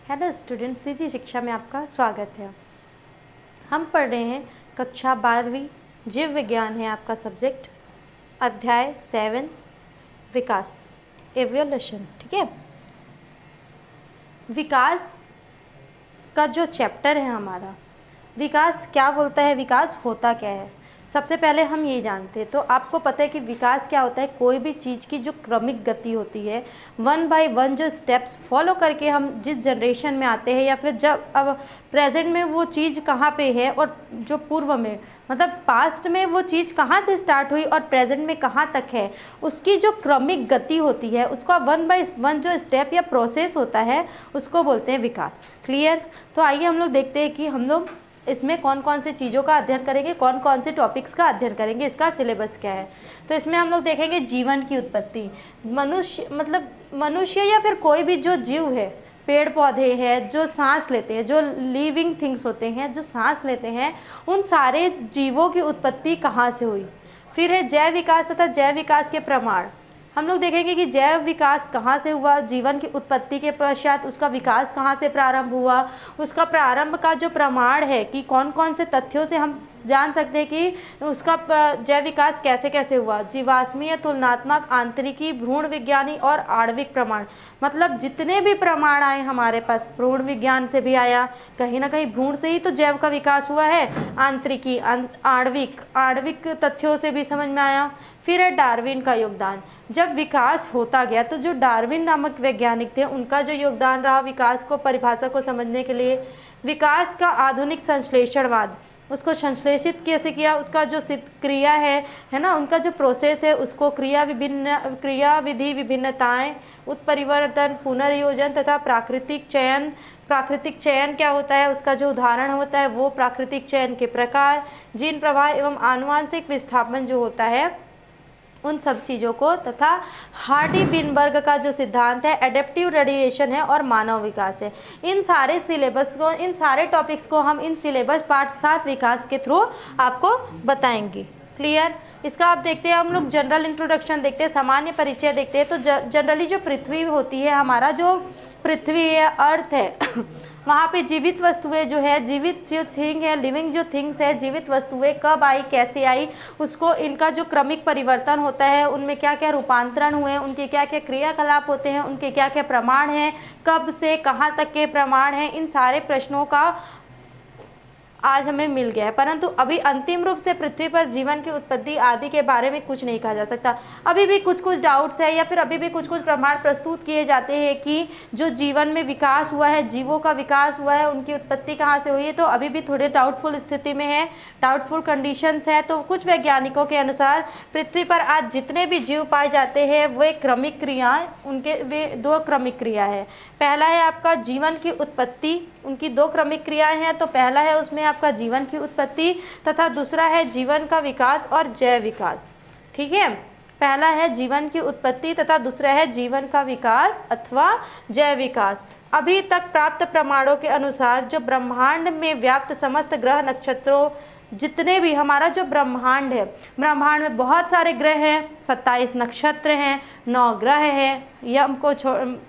Hello student, CG शिक्षा में आपका स्वागत है। हम पढ़ रहे हैं कक्षा 12वीं, जीव विज्ञान है आपका सब्जेक्ट, अध्याय 7 विकास, एवोल्यूशन। ठीक है, विकास का जो चैप्टर है हमारा, विकास क्या बोलता है, विकास होता क्या है। सबसे पहले हम ये जानते हैं, तो आपको पता है कि विकास क्या होता है। कोई भी चीज़ की जो क्रमिक गति होती है, 1 बाय 1 जो स्टेप्स फॉलो करके हम जिस जनरेशन में आते हैं, या फिर जब अब प्रेजेंट में वो चीज़ कहाँ पे है और जो पूर्व में मतलब पास्ट में वो चीज़ कहाँ से स्टार्ट हुई और प्रेजेंट में कहाँ तक है, उसकी जो क्रमिक गति होती है, उसका 1 बाय 1 जो स्टेप या प्रोसेस होता है, उसको बोलते हैं विकास। क्लियर। तो आइए हम लोग देखते हैं कि हम लोग इसमें कौन कौन सी चीज़ों का अध्ययन करेंगे, कौन कौन से टॉपिक्स का अध्ययन करेंगे, इसका सिलेबस क्या है। तो इसमें हम लोग देखेंगे जीवन की उत्पत्ति। मनुष्य या फिर कोई भी जो जीव है, पेड़ पौधे हैं जो सांस लेते हैं, जो लिविंग थिंग्स होते हैं जो सांस लेते हैं, उन सारे जीवों की उत्पत्ति कहाँ से हुई। फिर है जैव विकास तथा जैव विकास के प्रमाण। हम लोग देखेंगे कि जैव विकास कहाँ से हुआ, जीवन की उत्पत्ति के पश्चात उसका विकास कहाँ से प्रारंभ हुआ, उसका प्रारंभ का जो प्रमाण है कि कौन कौन से तथ्यों से हम जान सकते हैं कि उसका जैव विकास कैसे कैसे हुआ। जीवाश्मीय, तुलनात्मक, आंतरिकी, भ्रूण विज्ञानी और आणविक प्रमाण। मतलब जितने भी प्रमाण आए हमारे पास, भ्रूण विज्ञान से भी आया, कहीं ना कहीं भ्रूण से ही तो जैव का विकास हुआ है, आंतरिकी, आणविक तथ्यों से भी समझ में आया। फिर है डार्विन का योगदान। जब विकास होता गया तो जो डार्विन नामक वैज्ञानिक थे, उनका जो योगदान रहा विकास को परिभाषा को समझने के लिए। विकास का आधुनिक संश्लेषणवाद, उसको संश्लेषित कैसे किया, उसका जो क्रिया है ना, उनका जो प्रोसेस है, उसको क्रिया विधि, विभिन्नताएं, उत्परिवर्तन, पुनर्योजन तथा प्राकृतिक चयन। प्राकृतिक चयन क्या होता है, उसका जो उदाहरण होता है वो प्राकृतिक चयन के प्रकार, जीन प्रवाह एवं आनुवांशिक विस्थापन जो होता है, उन सब चीज़ों को, तथा हार्डी-विनबर्ग का जो सिद्धांत है, एडेप्टिव रेडिएशन है और मानव विकास है। इन सारे सिलेबस को, इन सारे टॉपिक्स को हम इन सिलेबस पार्ट 7 विकास के थ्रू आपको बताएंगे। क्लियर। इसका आप देखते हैं, हम लोग जनरल इंट्रोडक्शन देखते हैं, सामान्य परिचय देखते हैं। तो जनरली जो पृथ्वी होती है, हमारा जो पृथ्वी है, अर्थ है वहाँ पे जीवित वस्तुएं जो है, जीवित जो थिंग है, लिविंग जो थिंग्स है, जीवित वस्तुएं कब आई, कैसे आई, उसको इनका जो क्रमिक परिवर्तन होता है, उनमें क्या क्या रूपांतरण हुए, उनके क्या क्या क्रियाकलाप होते हैं, उनके क्या क्या प्रमाण हैं, कब से कहाँ तक के प्रमाण हैं, इन सारे प्रश्नों का आज हमें मिल गया है। परंतु अभी अंतिम रूप से पृथ्वी पर जीवन की उत्पत्ति आदि के बारे में कुछ नहीं कहा जा सकता। अभी भी कुछ कुछ डाउट्स है, या फिर अभी भी कुछ कुछ प्रमाण प्रस्तुत किए जाते हैं कि जो जीवन में विकास हुआ है, जीवों का विकास हुआ है, उनकी उत्पत्ति कहाँ से हुई है। तो अभी भी थोड़े डाउटफुल स्थिति में है, डाउटफुल कंडीशंस है। तो कुछ वैज्ञानिकों के अनुसार पृथ्वी पर आज जितने भी जीव पाए जाते हैं वे क्रमिक क्रियाएं, उनके वे 2 क्रमिक क्रिया है। पहला है आपका जीवन की उत्पत्ति, उनकी 2 क्रमिक क्रियाएं हैं। तो पहला है उसमें आपका जीवन की उत्पत्ति, तथा दूसरा है जीवन का विकास और जैव विकास। ठीक है, पहला है जीवन की उत्पत्ति तथा दूसरा है जीवन का विकास अथवा जैव विकास। अभी तक प्राप्त प्रमाणों के अनुसार जो ब्रह्मांड में व्याप्त समस्त ग्रह नक्षत्रों, जितने भी हमारा जो ब्रह्मांड है, ब्रह्मांड में बहुत सारे ग्रह हैं, 27 नक्षत्र हैं, 9 ग्रह हैं। ये हमको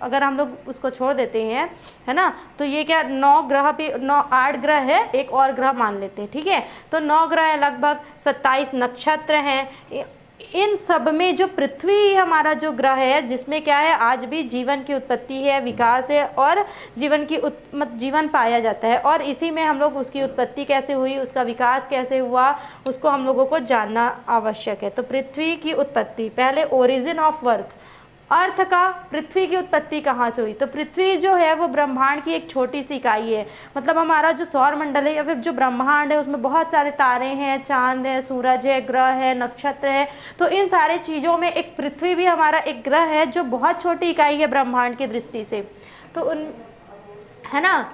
अगर हम लोग उसको छोड़ देते हैं, है ना, तो ये क्या 9 ग्रह भी, 8 ग्रह है, एक और ग्रह मान लेते हैं। ठीक है, तो 9 ग्रह है, लगभग 27 नक्षत्र हैं। इन सब में जो पृथ्वी हमारा जो ग्रह है, जिसमें क्या है, आज भी जीवन की उत्पत्ति है, विकास है और जीवन पाया जाता है। और इसी में हम लोग उसकी उत्पत्ति कैसे हुई, उसका विकास कैसे हुआ, उसको हम लोगों को जानना आवश्यक है। तो पृथ्वी की उत्पत्ति, पहले ओरिजिन ऑफ अर्थ का, पृथ्वी की उत्पत्ति कहाँ से हुई। तो पृथ्वी जो है वो ब्रह्मांड की एक छोटी सी इकाई है। मतलब हमारा जो सौर मंडल है या फिर जो ब्रह्मांड है, उसमें बहुत सारे तारे हैं, चांद है, सूरज है, ग्रह है, नक्षत्र है। तो इन सारे चीज़ों में एक पृथ्वी भी हमारा एक ग्रह है, जो बहुत छोटी इकाई है ब्रह्मांड की दृष्टि से। तो है ना,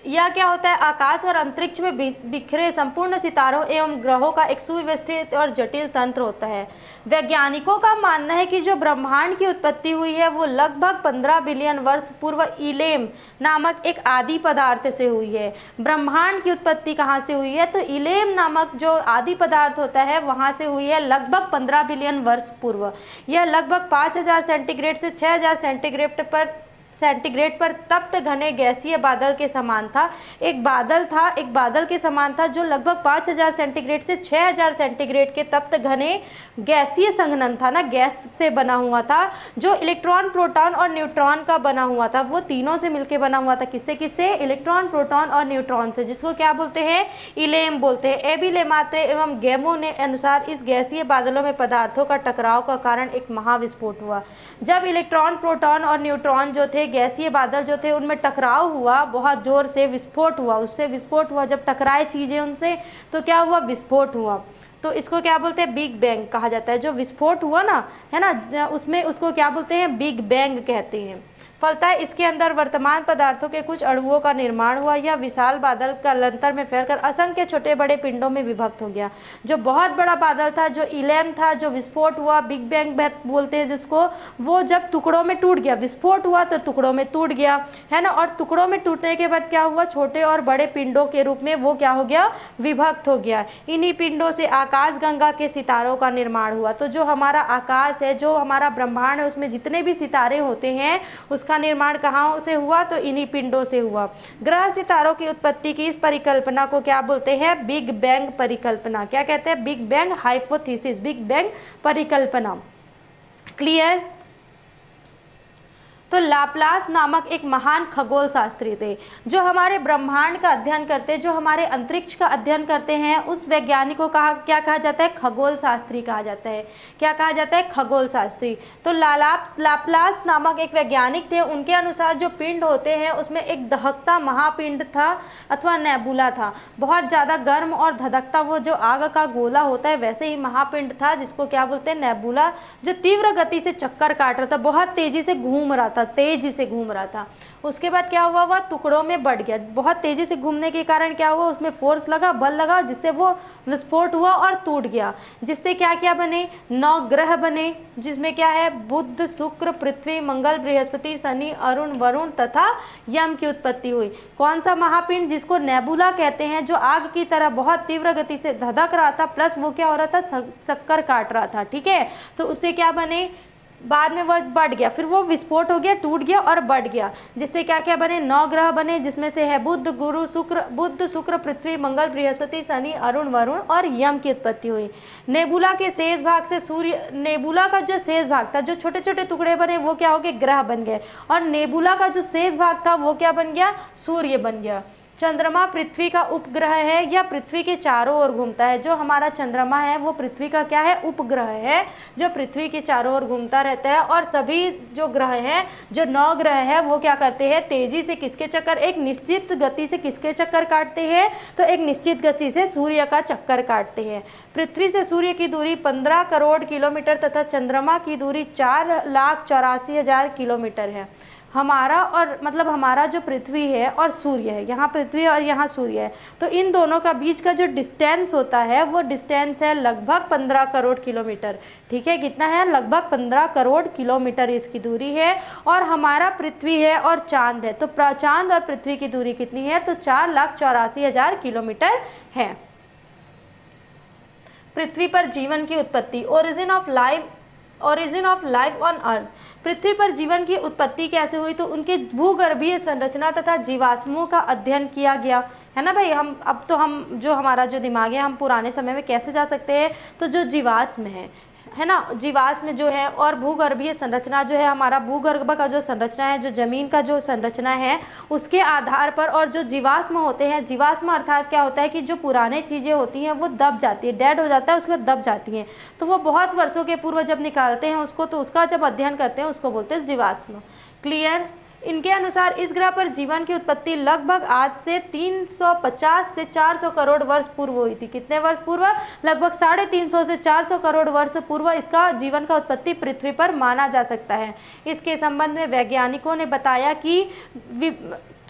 यह क्या होता है, आकाश और अंतरिक्ष में बिखरे संपूर्ण सितारों एवं ग्रहों का एक सुव्यवस्थित और जटिल तंत्र होता है। वैज्ञानिकों का मानना है कि जो ब्रह्मांड की उत्पत्ति हुई है वो लगभग 15 बिलियन वर्ष पूर्व इलेम नामक एक आदि पदार्थ से हुई है। ब्रह्मांड की उत्पत्ति कहाँ से हुई है, तो इलेम नामक जो आदि पदार्थ होता है वहाँ से हुई है, लगभग 15 बिलियन वर्ष पूर्व। यह लगभग 5000 सेंटीग्रेड से 6000 सेंटीग्रेड पर सेंटीग्रेड पर तप्त घने गैसीय बादल के समान था। एक बादल के समान था जो लगभग 5000 सेंटीग्रेड से 6000 सेंटीग्रेड के तप्त घने गैसीय संघनन था ना, गैस से बना हुआ था, जो इलेक्ट्रॉन, प्रोटॉन और न्यूट्रॉन का बना हुआ था। वो तीनों से मिलकर बना हुआ था। किससे किससे? इलेक्ट्रॉन, प्रोटॉन और न्यूट्रॉन से, जिसको क्या बोलते हैं? इलेम बोलते हैं। एबी लेमात्रे एवं गेमो ने अनुसार इस गैसीय बादलों में पदार्थों का टकराव का कारण एक महाविस्फोट हुआ। जब इलेक्ट्रॉन, प्रोटॉन और न्यूट्रॉन जो थे, गैसीय बादल जो थे, उनमें टकराव हुआ, बहुत जोर से विस्फोट हुआ, उससे विस्फोट हुआ। जब टकराए चीजें उनसे तो क्या हुआ? विस्फोट हुआ। तो इसको क्या बोलते हैं? बिग बैंग कहा जाता है। जो विस्फोट हुआ ना, है ना, उसमें उसको क्या बोलते हैं? बिग बैंग कहते हैं। फलतः इसके अंदर वर्तमान पदार्थों के कुछ अणुओं का निर्माण हुआ। यह विशाल बादल कालांतर में फैलकर असंख्य छोटे बड़े पिंडों में विभक्त हो गया। जो बहुत बड़ा बादल था, जो इलेम था, जो विस्फोट हुआ, बिग बैंग बोलते हैं जिसको, वो जब टुकड़ों में टूट गया, विस्फोट हुआ तो टुकड़ों में टूट गया, है ना, और टुकड़ों में टूटने के बाद क्या हुआ? छोटे और बड़े पिंडों के रूप में वो क्या हो गया? विभक्त हो गया। इन्हीं पिंडों से आकाश गंगा के सितारों का निर्माण हुआ। तो जो हमारा आकाश है, जो हमारा ब्रह्मांड है, उसमें जितने भी सितारे होते हैं, का निर्माण कहाँ से हुआ? तो इन्हीं पिंडों से हुआ। ग्रह सितारों की उत्पत्ति की इस परिकल्पना को क्या बोलते हैं? बिग बैंग परिकल्पना। क्या कहते हैं? Big bang hypothesis, big bang परिकल्पना। क्लियर? तो लाप्लास नामक एक महान खगोल शास्त्री थे, जो हमारे ब्रह्मांड का अध्ययन करते, जो हमारे अंतरिक्ष का अध्ययन करते हैं। उस वैज्ञानिक को क्या कहा जाता है? खगोल शास्त्री कहा जाता है। क्या कहा जाता है? खगोल शास्त्री। तो लाप्लास नामक एक वैज्ञानिक थे। उनके अनुसार जो पिंड होते हैं, उसमें एक दहकता महापिंड था अथवा नेबुला था। बहुत ज़्यादा गर्म और धधकता, वो जो आग का गोला होता है, वैसे ही महापिंड था, जिसको क्या बोलते हैं? नेबुला, जो तीव्र गति से चक्कर काट रहा था, बहुत तेजी से घूम रहा था, तेजी से घूम रहा था। उसके बाद क्या हुआ? वह टुकड़ों में बढ़ गया। बहुत तेजी से घूमने के कारण क्या हुआ? उसमें फोर्स लगा, बल लगा, जिससे वो विस्फोट हुआ और टूट गया। जिससे क्या क्या बने? 9 ग्रह बने, जिसमें क्या है? बुध, शुक्र, पृथ्वी, मंगल, बृहस्पति, शनि, अरुण, वरुण तथा यम की उत्पत्ति हुई। कौन सा महापिंड? जिसको नेबुला कहते हैं, जो आग की तरह बहुत तीव्र गति से धधक रहा था, प्लस वो क्या हो रहा था? चक्कर काट रहा था। ठीक है, तो उससे क्या बने? बाद में वह बढ़ गया, फिर वो विस्फोट हो गया, टूट गया और बढ़ गया। जिससे क्या क्या बने? 9 ग्रह बने, जिसमें से है बुध, शुक्र, पृथ्वी, मंगल, बृहस्पति, शनि, अरुण, वरुण और यम की उत्पत्ति हुई। नेबुला के शेष भाग से सूर्य, नेबुला का जो शेष भाग था, जो छोटे छोटे टुकड़े बने, वो क्या हो गए? ग्रह बन गए। और नेबुला का जो शेष भाग था, वो क्या बन गया? सूर्य बन गया। चंद्रमा पृथ्वी का उपग्रह है, या पृथ्वी के चारों ओर घूमता है। जो हमारा चंद्रमा है, वो पृथ्वी का क्या है? उपग्रह है, जो पृथ्वी के चारों ओर घूमता रहता है। और सभी जो ग्रह हैं, जो 9 ग्रह है, वो क्या करते हैं? तेजी से किसके चक्कर? एक निश्चित गति से किसके चक्कर काटते हैं? तो एक निश्चित गति से सूर्य का चक्कर काटते हैं। पृथ्वी से सूर्य की दूरी 15 करोड़ किलोमीटर तथा चंद्रमा की दूरी 4,84,000 किलोमीटर है। हमारा और मतलब हमारा जो पृथ्वी है और सूर्य है, यहाँ पृथ्वी और यहाँ सूर्य है, तो इन दोनों का बीच का जो डिस्टेंस होता है, वो डिस्टेंस है लगभग 15 करोड़ किलोमीटर। ठीक है, कितना है? लगभग 15 करोड़ किलोमीटर इसकी दूरी है। और हमारा पृथ्वी है और चांद है, तो चांद और पृथ्वी की दूरी कितनी है? तो 4,84,000 किलोमीटर है। पृथ्वी पर जीवन की उत्पत्ति, origin of life on earth. पृथ्वी पर जीवन की उत्पत्ति कैसे हुई? तो उनके भूगर्भीय संरचना तथा जीवाश्मों का अध्ययन किया गया, है ना भाई। अब तो हम जो हमारा जो दिमाग है, हम पुराने समय में कैसे जा सकते हैं? तो जो जीवाश्म है ना, जीवाश्म जो है, और भूगर्भीय संरचना जो है, हमारा भूगर्भ का जो संरचना है, जो जमीन का जो संरचना है, उसके आधार पर, और जो जीवाश्म होते हैं, जीवाश्म अर्थात क्या होता है कि जो पुराने चीज़ें होती हैं वो दब जाती है, डेड हो जाता है, उसमें दब जाती हैं, तो वो बहुत वर्षों के पूर्व जब निकालते हैं उसको, तो उसका जब अध्ययन करते हैं उसको बोलते हैं जीवाश्म। क्लियर? इनके अनुसार इस ग्रह पर जीवन की उत्पत्ति लगभग आज से 350 से 400 करोड़ वर्ष पूर्व हुई थी। कितने वर्ष पूर्व? लगभग 350 से 400 करोड़ वर्ष पूर्व इसका जीवन का उत्पत्ति पृथ्वी पर माना जा सकता है। इसके संबंध में वैज्ञानिकों ने बताया कि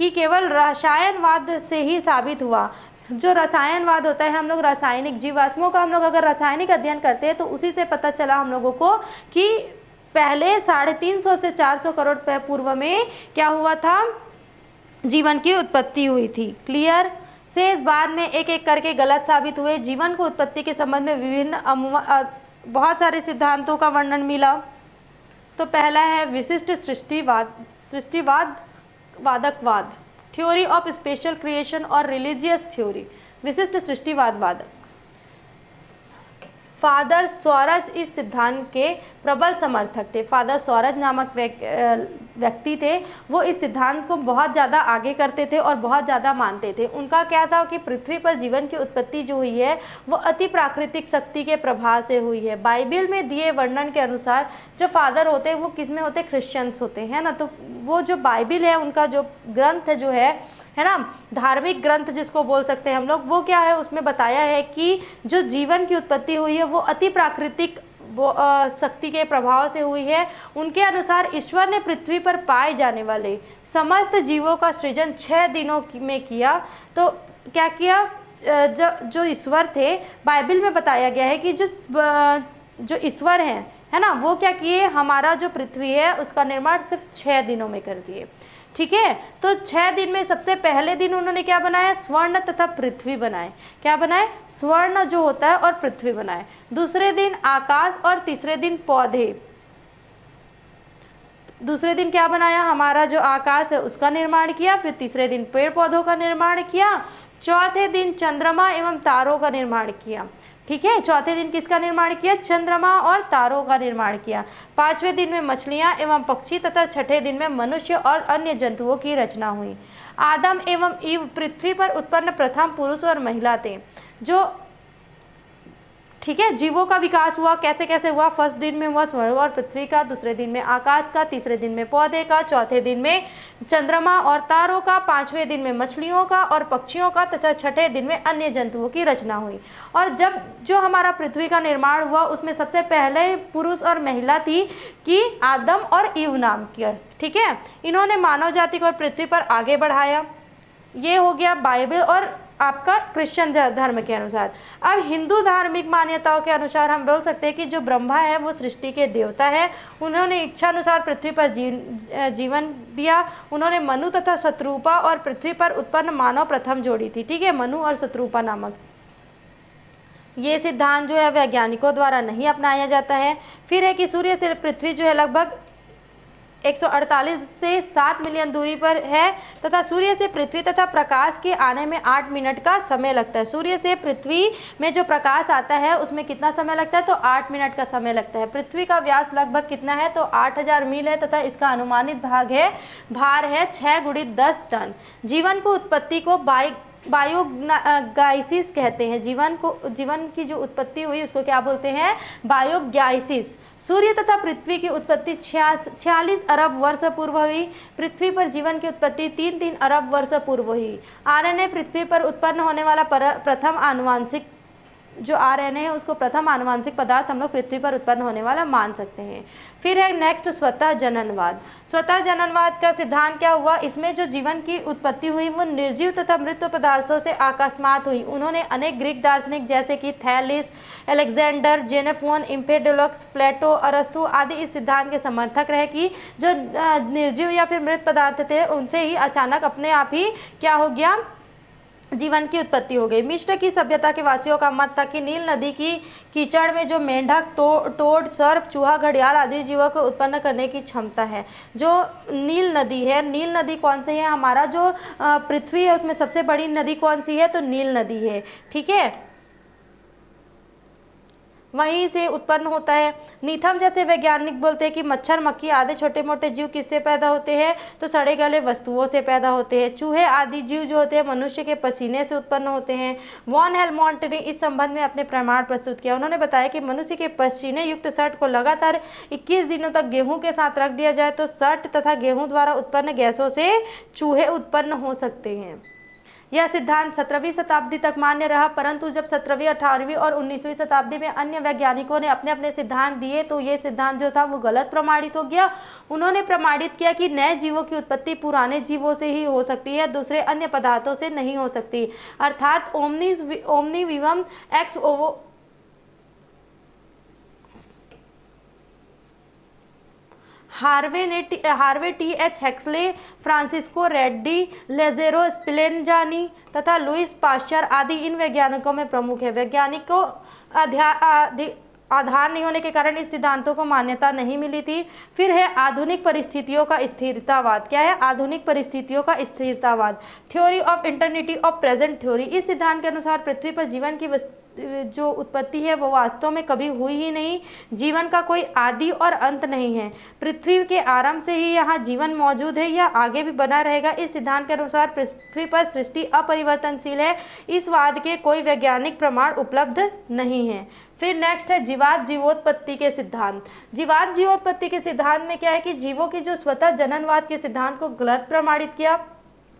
केवल रसायनवाद से ही साबित हुआ। जो रसायनवाद होता है, हम लोग रासायनिक जीवाश्मों का हम लोग अगर रासायनिक अध्ययन करते हैं, तो उसी से पता चला हम लोगों को कि पहले 350 से 400 करोड़ पूर्व में क्या हुआ था? जीवन की उत्पत्ति हुई थी। क्लियर? शेष बाद में एक एक करके गलत साबित हुए। जीवन को उत्पत्ति के संबंध में विभिन्न बहुत सारे सिद्धांतों का वर्णन मिला। तो पहला है विशिष्ट वादक, थ्योरी ऑफ स्पेशल क्रिएशन और रिलीजियस थ्योरी। विशिष्ट सृष्टिवाद वादक फादर स्वराज इस सिद्धांत के प्रबल समर्थक थे। फादर स्वराज नामक व्यक्ति थे, वो इस सिद्धांत को बहुत ज़्यादा आगे करते थे और बहुत ज़्यादा मानते थे। उनका क्या था कि पृथ्वी पर जीवन की उत्पत्ति जो हुई है वो अति प्राकृतिक शक्ति के प्रभाव से हुई है। बाइबल में दिए वर्णन के अनुसार जो फादर होते हैं वो किस में होते हैं, क्रिश्चियंस होते हैं ना। तो वो जो बाइबल है उनका जो ग्रंथ जो है ना, धार्मिक ग्रंथ जिसको बोल सकते हैं हम लोग, वो क्या है उसमें बताया है कि जो जीवन की उत्पत्ति हुई है वो अति प्राकृतिक शक्ति के प्रभाव से हुई है। उनके अनुसार ईश्वर ने पृथ्वी पर पाए जाने वाले समस्त जीवों का सृजन 6 दिनों में किया। तो क्या किया, जो ईश्वर थे, बाइबल में बताया गया है कि जो ईश्वर हैं है ना, वो क्या किए, हमारा जो पृथ्वी है उसका निर्माण सिर्फ 6 दिनों में कर दिए। ठीक है, तो 6 दिन में सबसे पहले दिन उन्होंने क्या बनाया, स्वर्ण तथा पृथ्वी बनाए। क्या बनाए, स्वर्ण जो होता है और पृथ्वी बनाए। दूसरे दिन आकाश और तीसरे दिन पौधे। दूसरे दिन क्या बनाया, हमारा जो आकाश है उसका निर्माण किया। फिर तीसरे दिन पेड़ पौधों का निर्माण किया। चौथे दिन चंद्रमा एवं तारों का निर्माण किया। ठीक है, चौथे दिन किसका निर्माण किया, चंद्रमा और तारों का निर्माण किया। 5वें दिन में मछलियां एवं पक्षी तथा छठे दिन में मनुष्य और अन्य जंतुओं की रचना हुई। आदम एवं ईव पृथ्वी पर उत्पन्न प्रथम पुरुष और महिला थे। जो ठीक है, जीवों का विकास हुआ, कैसे कैसे हुआ, फर्स्ट दिन में हुआ स्वर्ग और पृथ्वी का, दूसरे दिन में आकाश का, तीसरे दिन में पौधे का, चौथे दिन में चंद्रमा और तारों का, 5वें दिन में मछलियों का और पक्षियों का तथा छठे दिन में अन्य जंतुओं की रचना हुई। और जब जो हमारा पृथ्वी का निर्माण हुआ उसमें सबसे पहले पुरुष और महिला थी कि आदम और ईव नाम की। ठीक है, इन्होंने मानव जाति को और पृथ्वी पर आगे बढ़ाया। ये हो गया बाइबल और आपका क्रिश्चियन धर्म के अनुसार। अब हिंदू धार्मिक मान्यताओं के अनुसार हम बोल सकते हैं कि जो ब्रह्मा है वो सृष्टि के देवता है। उन्होंने इच्छा अनुसार पृथ्वी पर जीवन दिया। उन्होंने मनु तथा शत्रुपा और पृथ्वी पर उत्पन्न मानव प्रथम जोड़ी थी। ठीक है, मनु और शत्रुपा नामक। ये सिद्धांत जो है वैज्ञानिकों द्वारा नहीं अपनाया जाता है। फिर है कि सूर्य से पृथ्वी जो है लगभग 148 से 7 मिलियन दूरी पर है तथा सूर्य से पृथ्वी तथा प्रकाश के आने में 8 मिनट का समय लगता है। सूर्य से पृथ्वी में जो प्रकाश आता है उसमें कितना समय लगता है, तो 8 मिनट का समय लगता है। पृथ्वी का व्यास लगभग कितना है, तो 8000 मील है तथा इसका अनुमानित भार है 6 × 10 टन। जीवन को उत्पत्ति को बायोगाइसिस कहते हैं। जीवन की जो उत्पत्ति हुई उसको क्या बोलते हैं, बायोगाइसिस। सूर्य तथा पृथ्वी की उत्पत्ति 46 अरब वर्ष पूर्व हुई। पृथ्वी पर जीवन की उत्पत्ति 3 अरब वर्ष पूर्व हुई। आरएनए पृथ्वी पर उत्पन्न होने वाला प्रथम आनुवांशिक, जो आरएनए है उसको प्रथम आनुवांशिक पदार्थ हम लोग पृथ्वी पर उत्पन्न होने वाला मान सकते हैं। फिर है नेक्स्ट स्वतः जननवाद। स्वतः जननवाद का सिद्धांत क्या हुआ, इसमें जो जीवन की उत्पत्ति हुई वो निर्जीव तथा मृत पदार्थों से अकस्मात हुई। उन्होंने अनेक ग्रीक दार्शनिक जैसे कि थैलिस, अलेक्जेंडर, जेनेफोन, इम्पेडोलक्स, प्लेटो, अरस्तु आदि इस सिद्धांत के समर्थक रहे कि जो निर्जीव या फिर मृत पदार्थ थे उनसे ही अचानक अपने आप ही क्या हो गया, जीवन की उत्पत्ति हो गई। मिस्र की सभ्यता के वासियों का मत था कि नील नदी की कीचड़ में जो मेंढक, टोड, सर्प, चूहा, घड़ियाल आदि जीवों को उत्पन्न करने की क्षमता है। जो नील नदी है, नील नदी कौन सी है, हमारा जो पृथ्वी है उसमें सबसे बड़ी नदी कौन सी है, तो नील नदी है। ठीक है, वहीं से उत्पन्न होता है। नीथम जैसे वैज्ञानिक बोलते हैं कि मच्छर, मक्खी आदि छोटे मोटे जीव किससे पैदा होते हैं, तो सड़े गले वस्तुओं से पैदा होते हैं। चूहे आदि जीव जो होते हैं मनुष्य के पसीने से उत्पन्न होते हैं। वॉन हेलमोंट ने इस संबंध में अपने प्रमाण प्रस्तुत किया। उन्होंने बताया कि मनुष्य के पसीने युक्त शर्ट को लगातार 21 दिनों तक गेहूं के साथ रख दिया जाए तो शर्ट तथा गेहूं द्वारा उत्पन्न गैसों से चूहे उत्पन्न हो सकते हैं। यह सिद्धांत 17वीं शताब्दी तक मान्य रहा, परंतु जब 17वीं, 18वीं और 19वीं शताब्दी में अन्य वैज्ञानिकों ने अपने अपने सिद्धांत दिए तो ये सिद्धांत जो था वो गलत प्रमाणित हो गया। उन्होंने प्रमाणित किया कि नए जीवों की उत्पत्ति पुराने जीवों से ही हो सकती है, दूसरे अन्य पदार्थों से नहीं हो सकती, अर्थात ओमनी विवम एक्स ओवो Harvey T H Huxley, Francisco Redi, Lazzaro Spallanzani तथा लुइस पास्चर आदि इन वैज्ञानिकों में प्रमुख है। वैज्ञानिकों आधार नहीं होने के कारण इस सिद्धांतों को मान्यता नहीं मिली थी। फिर है आधुनिक परिस्थितियों का स्थिरतावाद। क्या है? आधुनिक परिस्थितियों का स्थिरतावाद। Theory of eternity of present theory. इस सिद्धांत के अनुसार पृथ्वी पर जीवन की जो उत्पत्ति है वो वास्तव में कभी हुई ही नहीं। जीवन का कोई आदि और अंत नहीं है। पृथ्वी के आरंभ से ही यहाँ जीवन मौजूद है, या आगे भी बना रहेगा। इस सिद्धांत के अनुसार पृथ्वी पर सृष्टि अपरिवर्तनशील है। इस वाद के कोई वैज्ञानिक प्रमाण उपलब्ध नहीं है। फिर नेक्स्ट है जीवात जीवोत्पत्ति के सिद्धांत। जीवात जीवोत्पत्ति के सिद्धांत में क्या है कि जीवों की जो स्वतः जननवाद के सिद्धांत को गलत प्रमाणित किया,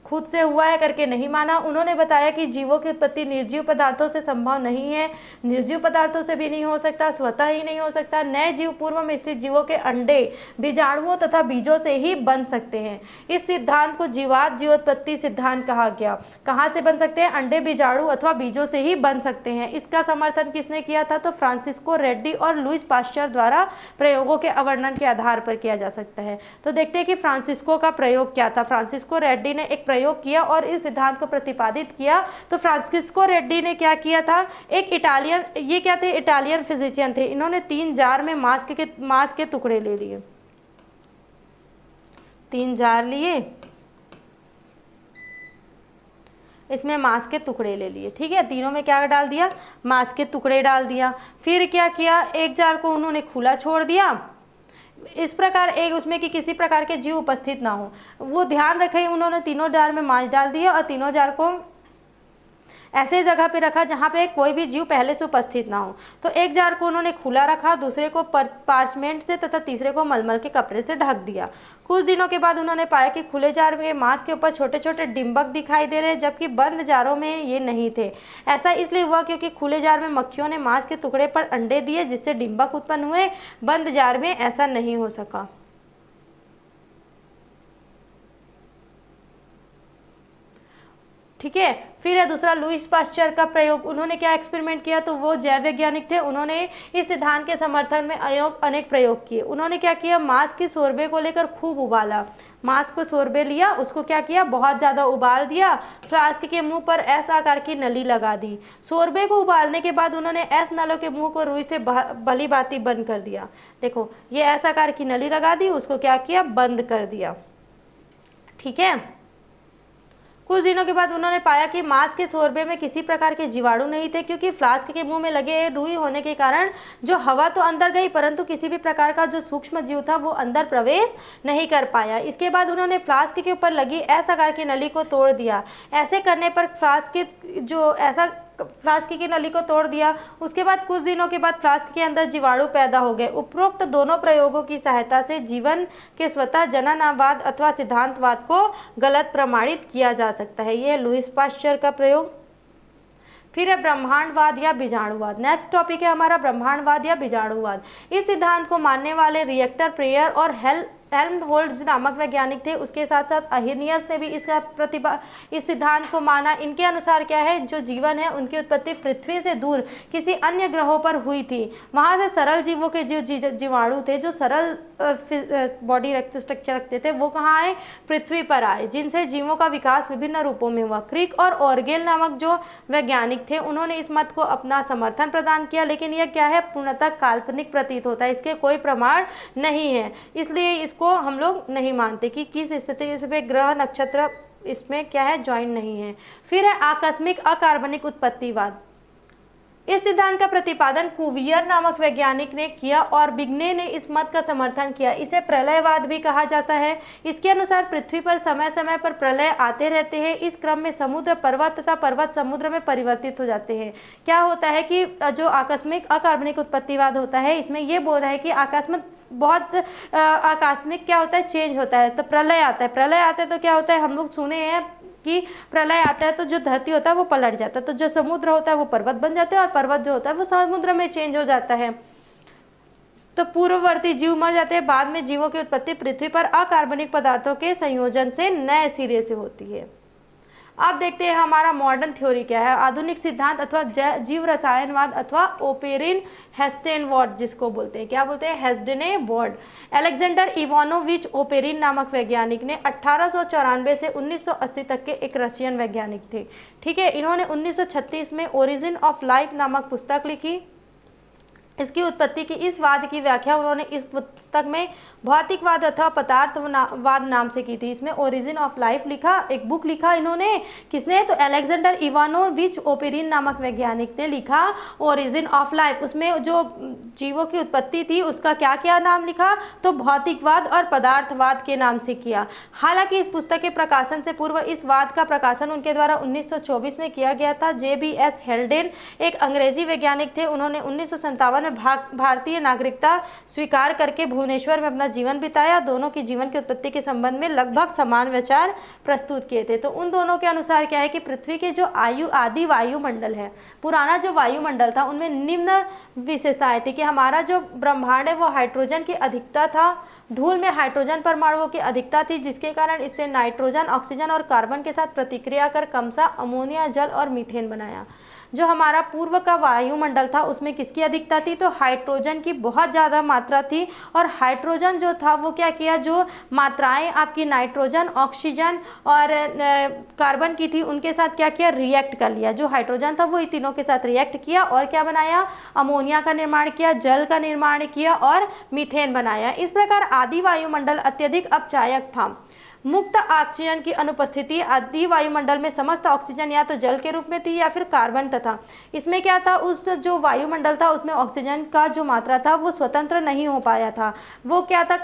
खुद से हुआ है करके नहीं माना। उन्होंने बताया कि जीवों की उत्पत्ति निर्जीव पदार्थों से संभव नहीं है, निर्जीव पदार्थों से भी नहीं हो सकता, स्वतः ही नहीं हो सकता। नए जीव पूर्व में स्थित जीवों के अंडे, बीजाणुओं तथा बीजों से ही बन सकते हैं। इस सिद्धांत को जीवात जीवोत्पत्ति सिद्धांत कहा गया। कहाँ से बन सकते हैं? अंडे, बीजाणु अथवा बीजों से ही बन सकते हैं। इसका समर्थन किसने किया था? तो फ्रांसिस्को रेड्डी और लुईस पाश्चर द्वारा प्रयोगों के अवर्णन के आधार पर किया जा सकता है। तो देखते हैं कि फ्रांसिस्को का प्रयोग क्या था। फ्रांसिस्को रेड्डी ने एक प्रयोग किया और इस सिद्धांत को प्रतिपादित किया। तो फ्रांसिस्को रेड्डी ने क्या किया था? एक इटालियन, ये क्या थे? इटालियन फिजिशियन थे। इन्होंने 3 जार में मांस के टुकड़े ले लिए। 3 जार लिए, इसमें मांस के टुकड़े ले लिए। ठीक है, तीनों में क्या डाल दिया? मांस के टुकड़े डाल दिया। फिर क्या किया? एक जार को उन्होंने खुला छोड़ दिया, इस प्रकार एक उसमें कि किसी प्रकार के जीव उपस्थित ना हो। वो ध्यान रखे, उन्होंने तीनों जार में मांस डाल दिया और तीनों जार को ऐसे जगह पे रखा जहाँ पे कोई भी जीव पहले से उपस्थित ना हो। तो एक जार को उन्होंने खुला रखा, दूसरे को पार्चमेंट से तथा तीसरे को मलमल के कपड़े से ढक दिया। कुछ दिनों के बाद उन्होंने पाया कि खुले जार में मांस के ऊपर छोटे छोटे डिंबक दिखाई दे रहे हैं, जबकि बंद जारों में ये नहीं थे। ऐसा इसलिए हुआ क्योंकि खुले जार में मक्खियों ने मांस के टुकड़े पर अंडे दिए, जिससे डिंबक उत्पन्न हुए। बंद जार में ऐसा नहीं हो सका। ठीक है, फिर है दूसरा लुईस पाश्चर का प्रयोग। उन्होंने क्या एक्सपेरिमेंट किया? तो वो जैव वैज्ञानिक थे। उन्होंने इस सिद्धांत के समर्थन में अनेक प्रयोग किए। उन्होंने क्या किया? मांस के शोरबे को लेकर खूब उबाला। मांस को शोरबे लिया, उसको क्या किया? बहुत ज़्यादा उबाल दिया। फ्लास्क के मुंह पर एस आकार की नली लगा दी। शोरबे को उबालने के बाद उन्होंने एस नलों के मुंह को रुई से भली भांति बंद कर दिया। देखो, ये एस आकार की नली लगा दी, उसको क्या किया? बंद कर दिया। ठीक है, कुछ दिनों के बाद उन्होंने पाया कि मांस के शोरबे में किसी प्रकार के जीवाणु नहीं थे, क्योंकि फ्लास्क के मुंह में लगे रुई होने के कारण जो हवा तो अंदर गई, परंतु किसी भी प्रकार का जो सूक्ष्म जीव था वो अंदर प्रवेश नहीं कर पाया। इसके बाद उन्होंने फ्लास्क के ऊपर लगी एस आकार की नली को तोड़ दिया। ऐसे करने पर फ्लास्क की नली को तोड़ दिया। उसके बाद कुछ दिनों के बाद फ्लास्क के अंदर जीवाणु पैदा हो गए। उपरोक्त दोनों प्रयोगों की सहायता से जीवन के स्वतः जननवाद अथवा सिद्धांतवाद को गलत प्रमाणित किया जा सकता है। यह लुईस पाश्चर का प्रयोग। फिर है ब्रह्मांडवाद या बीजाणुवाद। नेक्स्ट टॉपिक है हमारा ब्रह्मांडवाद या बीजाणुवाद। इस सिद्धांत को मानने वाले रिएक्टर प्रेयर और हेल्महोल्ट्ज नामक वैज्ञानिक थे। उसके साथ साथ अहिर्नियस ने भी इस सिद्धांत को माना। इनके अनुसार क्या है? जो जीवन है उनकी उत्पत्ति पृथ्वी से दूर किसी अन्य ग्रहों पर हुई थी। वहाँ से सरल जीवों के जीवाणु थे, जो सरल बॉडी स्ट्रक्चर रखते थे, वो कहाँ आए? पृथ्वी पर आए, जिनसे जीवों का विकास विभिन्न रूपों में हुआ। क्रिक और ऑर्गेल नामक जो वैज्ञानिक थे, उन्होंने इस मत को अपना समर्थन प्रदान किया, लेकिन यह क्या है? पूर्णतः काल्पनिक प्रतीत होता है, इसके कोई प्रमाण नहीं है। इसलिए इसको हम लोग नहीं मानते कि किस स्थिति इसमें ग्रह नक्षत्र इसमें क्या है? ज्वाइन नहीं है। फिर है आकस्मिक अकार्बनिक उत्पत्तिवाद। इस सिद्धांत का प्रतिपादन कुवियर नामक वैज्ञानिक ने किया और बिग्ने ने इस मत का समर्थन किया। इसे प्रलयवाद भी कहा जाता है। इसके अनुसार पृथ्वी पर समय समय पर प्रलय आते रहते हैं। इस क्रम में समुद्र पर्वत तथा पर्वत समुद्र में परिवर्तित हो जाते हैं। क्या होता है कि जो आकस्मिक अकार्बनिक उत्पत्तिवाद होता है, इसमें यह बोध है कि आकस्मिक क्या होता है? चेंज होता है। तो प्रलय आता है, प्रलय आता है तो क्या होता है? हम लोग सुने हैं कि प्रलय आता है तो जो धरती होता है वो पलट जाता है, तो जो समुद्र होता है वो पर्वत बन जाते हैं और पर्वत जो होता है वो समुद्र में चेंज हो जाता है। तो पूर्ववर्ती जीव मर जाते हैं। बाद में जीवों की उत्पत्ति पृथ्वी पर अकार्बनिक पदार्थों के संयोजन से नए सिरे से होती है। अब देखते हैं हमारा मॉडर्न थ्योरी क्या है। आधुनिक सिद्धांत अथवा जीव रसायनवाद अथवा ओपेरिन हेस्टेनवॉर्ड जिसको बोलते हैं, क्या बोलते हैं? हेस्डेनेवॉर्ड। अलेक्जेंडर इवानोविच ओपेरिन नामक वैज्ञानिक ने 1894 से 1980 तक के एक रशियन वैज्ञानिक थे। ठीक है, इन्होंने 1936 में ओरिजिन ऑफ लाइफ नामक पुस्तक लिखी। इसकी उत्पत्ति की इस वाद की व्याख्या उन्होंने इस पुस्तक में भौतिकवाद अथवा पदार्थवाद नाम से की थी। इसमें ओरिजिन ऑफ लाइफ लिखा, एक बुक लिखा इन्होंने, किसने, तो अलेक्जेंडर इवानोविच ओपेरिन नामक वैज्ञानिक ने लिखा ओरिजिन ऑफ लाइफ। उसमें जो जीवों की उत्पत्ति थी उसका क्या क्या नाम लिखा, तो भौतिकवाद और पदार्थवाद के नाम से किया। हालांकि इस पुस्तक के प्रकाशन से पूर्व इस वाद का प्रकाशन उनके द्वारा 1924 में किया गया था। JBS हेल्डेन एक अंग्रेजी वैज्ञानिक थे। उन्होंने 1957 में भारतीय नागरिकता स्वीकार करके भुवनेश्वर में अपना जीवन बिताया। दोनों की जीवन की उत्पत्ति के संबंध में लगभग समान विचार प्रस्तुत किए थे। तो उन दोनों के अनुसार क्या है कि पृथ्वी के जो आदि वायुमंडल है, पुराना जो वायुमंडल था, उनमें निम्न विशेषताएं थी कि हमारा जो ब्रह्मांड है वो हाइड्रोजन की अधिकता था, धूल में हाइड्रोजन परमाणुओं की अधिकता थी, जिसके कारण इससे नाइट्रोजन, ऑक्सीजन और कार्बन के साथ प्रतिक्रिया कर क्रमशः अमोनिया, जल और मीथेन बनाया। जो हमारा पूर्व का वायुमंडल था उसमें किसकी अधिकता थी, तो हाइड्रोजन की बहुत ज़्यादा मात्रा थी। और हाइड्रोजन जो था वो क्या किया, जो मात्राएं आपकी नाइट्रोजन, ऑक्सीजन और कार्बन की थी उनके साथ क्या किया, रिएक्ट कर लिया। जो हाइड्रोजन था वो इन तीनों के साथ रिएक्ट किया और क्या बनाया, अमोनिया का निर्माण किया, जल का निर्माण किया और मीथेन बनाया। इस प्रकार आदि वायुमंडल अत्यधिक अपचायक था। मुक्त ऑक्सीजन की अनुपस्थिति आदि वायुमंडल में समस्त ऑक्सीजन या तो जल के रूप में थी या फिर कार्बन तथा। इसमें क्या था, उस जो वायुमंडल था उसमें ऑक्सीजन का जो मात्रा था वो स्वतंत्र नहीं हो पाया था। वो क्या था,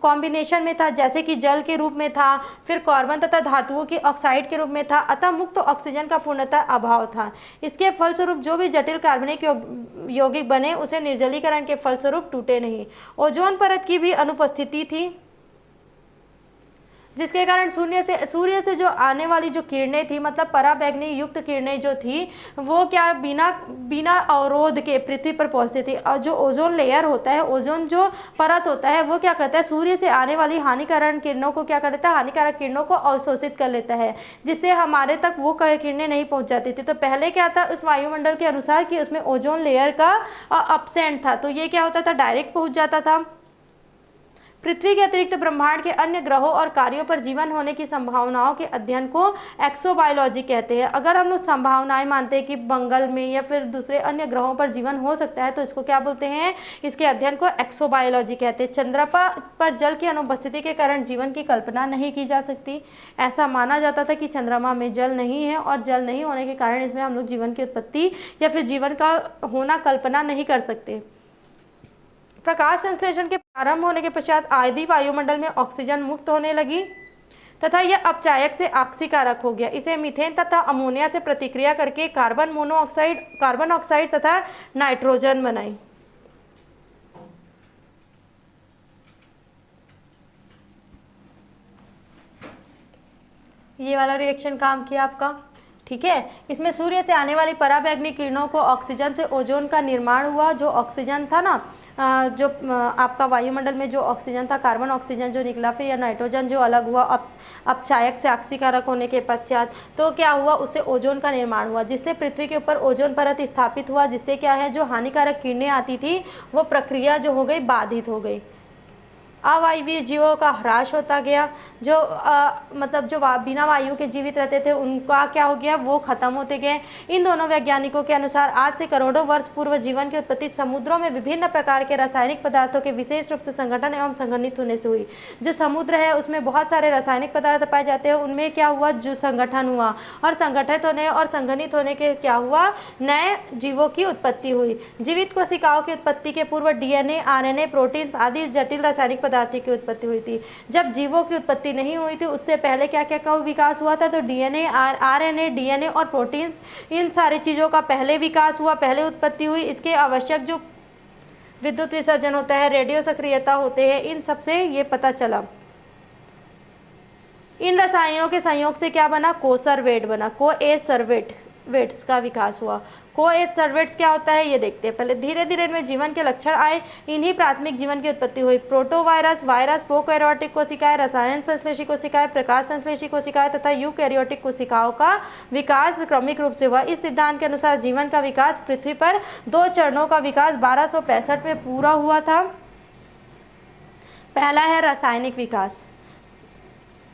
कॉम्बिनेशन में था, जैसे कि जल के रूप में था, फिर कार्बन तथा धातुओं की ऑक्साइड के रूप में था। अतः मुक्त ऑक्सीजन का पूर्णतः अभाव था। इसके फलस्वरूप जो भी जटिल कार्बनिक यौगिक बने उसे निर्जलीकरण के फलस्वरूप टूटे नहीं। ओजोन परत की भी अनुपस्थिति थी, जिसके कारण सूर्य से जो आने वाली जो किरणें थी, मतलब पराबैंगनी युक्त किरणें जो थी वो क्या बिना अवरोध के पृथ्वी पर पहुंचती थी। और जो ओजोन लेयर होता है, ओजोन जो परत होता है वो क्या करता है, सूर्य से आने वाली हानिकारक किरणों को क्या कर देता है, हानिकारक किरणों को अवशोषित कर लेता है, जिससे हमारे तक वो किरणें नहीं पहुंच जाती थी। तो पहले क्या था उस वायुमंडल के अनुसार कि उसमें ओजोन लेयर का अपसेंट था, तो ये क्या होता था, डायरेक्ट पहुंच जाता था। पृथ्वी के अतिरिक्त ब्रह्मांड के अन्य ग्रहों और कार्यों पर जीवन होने की संभावनाओं के अध्ययन को एक्सोबायोलॉजी कहते हैं। अगर हम लोग संभावनाएं मानते हैं कि मंगल में या फिर दूसरे अन्य ग्रहों पर जीवन हो सकता है तो इसको क्या बोलते हैं, इसके अध्ययन को एक्सोबायोलॉजी कहते हैं। चंद्रमा पर जल की अनुपस्थिति के कारण जीवन की कल्पना नहीं की जा सकती। ऐसा माना जाता था कि चंद्रमा में जल नहीं है और जल नहीं होने के कारण इसमें हम लोग जीवन की उत्पत्ति या फिर जीवन का होना कल्पना नहीं कर सकते। प्रकाश संश्लेषण के प्रारंभ होने के पश्चात आदि वायुमंडल में ऑक्सीजन मुक्त होने लगी तथा यह अपचायक से ऑक्सीकारक हो गया। इसे मीथेन तथा अमोनिया से प्रतिक्रिया करके कार्बन ऑक्साइड तथा नाइट्रोजन बनाई। ये वाला रिएक्शन काम किया आपका, ठीक है। इसमें सूर्य से आने वाली पराबैंगनी किरणों को ऑक्सीजन से ओजोन का निर्माण हुआ। जो ऑक्सीजन था ना, जो आपका वायुमंडल में जो ऑक्सीजन था, कार्बन ऑक्सीजन जो निकला, फिर या नाइट्रोजन जो अलग हुआ अपचायक से ऑक्सीकारक होने के पश्चात, तो क्या हुआ, उससे ओजोन का निर्माण हुआ, जिससे पृथ्वी के ऊपर ओजोन परत स्थापित हुआ, जिससे क्या है, जो हानिकारक किरणें आती थी वो प्रक्रिया जो हो गई बाधित हो गई। अवायवीय जीवों का ह्रास होता गया। जो मतलब जो बिना वायु के जीवित रहते थे उनका क्या हो गया, वो खत्म होते गए। इन दोनों वैज्ञानिकों के अनुसार आज से करोड़ों वर्ष पूर्व जीवन की उत्पत्ति समुद्रों में विभिन्न प्रकार के रासायनिक पदार्थों के विशेष रूप से संगठन एवं संगठित होने से हुई। जो समुद्र है उसमें बहुत सारे रासायनिक पदार्थ पाए जाते हैं, उनमें क्या हुआ, जो संगठन हुआ और संगठित होने और संगठित होने के क्या हुआ, नए जीवों की उत्पत्ति हुई। जीवित कोशिकाओं की उत्पत्ति के पूर्व DNA, RNA, प्रोटीन्स आदि जटिल रासायनिक पदार्थों की उत्पत्ति हुई थी। जब जीवों की उत्पत्ति नहीं हुई थी उससे पहले क्या क्या का विकास हुआ था, तो DNA, RNA, DNA और प्रोटीन्स, इन सारी चीज़ों का पहले विकास हुआ, पहले उत्पत्ति हुई। इसके आवश्यक जो विद्युत विसर्जन होता है, रेडियो सक्रियता होते हैं, इन सब से ये पता चला। इन रसायनों के संयोग से क्या बना, कोसर्वेट बना, कोएसर्वेट्स का विकास हुआ। कोएसर्वेट्स क्या होता है ये देखते हैं पहले। धीरे धीरे इनमें जीवन के लक्षण आए, इन्हीं प्राथमिक जीवन की उत्पत्ति हुई। प्रोटोवायरस, वायरस, प्रोकैरियोटिक कोशिकाएं, रसायन संश्लेषी कोशिकाएं, प्रकाश संश्लेषी कोशिकाएं तथा यूकैरियोटिक कोशिकाओं का विकास क्रमिक रूप से हुआ। इस सिद्धांत के अनुसार जीवन का विकास पृथ्वी पर 2 चरणों का विकास 1265 में पूरा हुआ था। पहला है रासायनिक विकास।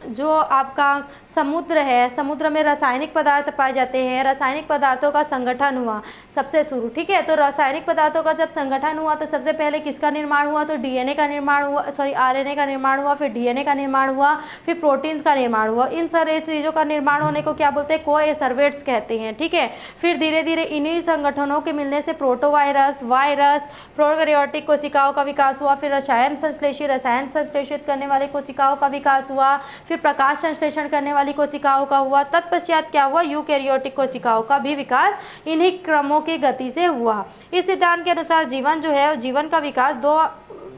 जो आपका समुद्र है, समुद्र में रासायनिक पदार्थ पाए जाते हैं, रासायनिक पदार्थों का संगठन हुआ सबसे शुरू। ठीक है, तो रासायनिक पदार्थों का जब संगठन हुआ तो सबसे पहले किसका निर्माण हुआ, तो डीएनए का निर्माण हुआ, सॉरी आरएनए का निर्माण हुआ, फिर डीएनए का निर्माण हुआ, फिर प्रोटीन्स का निर्माण हुआ। इन सारे चीज़ों का निर्माण होने को क्या बोलते हैं, कोएसर्वेट्स कहते हैं। ठीक है, फिर धीरे धीरे इन्हीं संगठनों के मिलने से प्रोटोवायरस, वायरस, प्रोकैरियोटिक कोशिकाओं का विकास हुआ, फिर रसायन संश्लेषित करने वाली कोशिकाओं का विकास हुआ, फिर प्रकाश संश्लेषण करने वाली कोशिकाओं का हुआ, तत्पश्चात क्या हुआ, यूकैरियोटिक कोशिकाओं का भी विकास इन्हीं क्रमों की गति से हुआ। इस सिद्धांत के अनुसार जीवन जो है, जीवन का विकास दो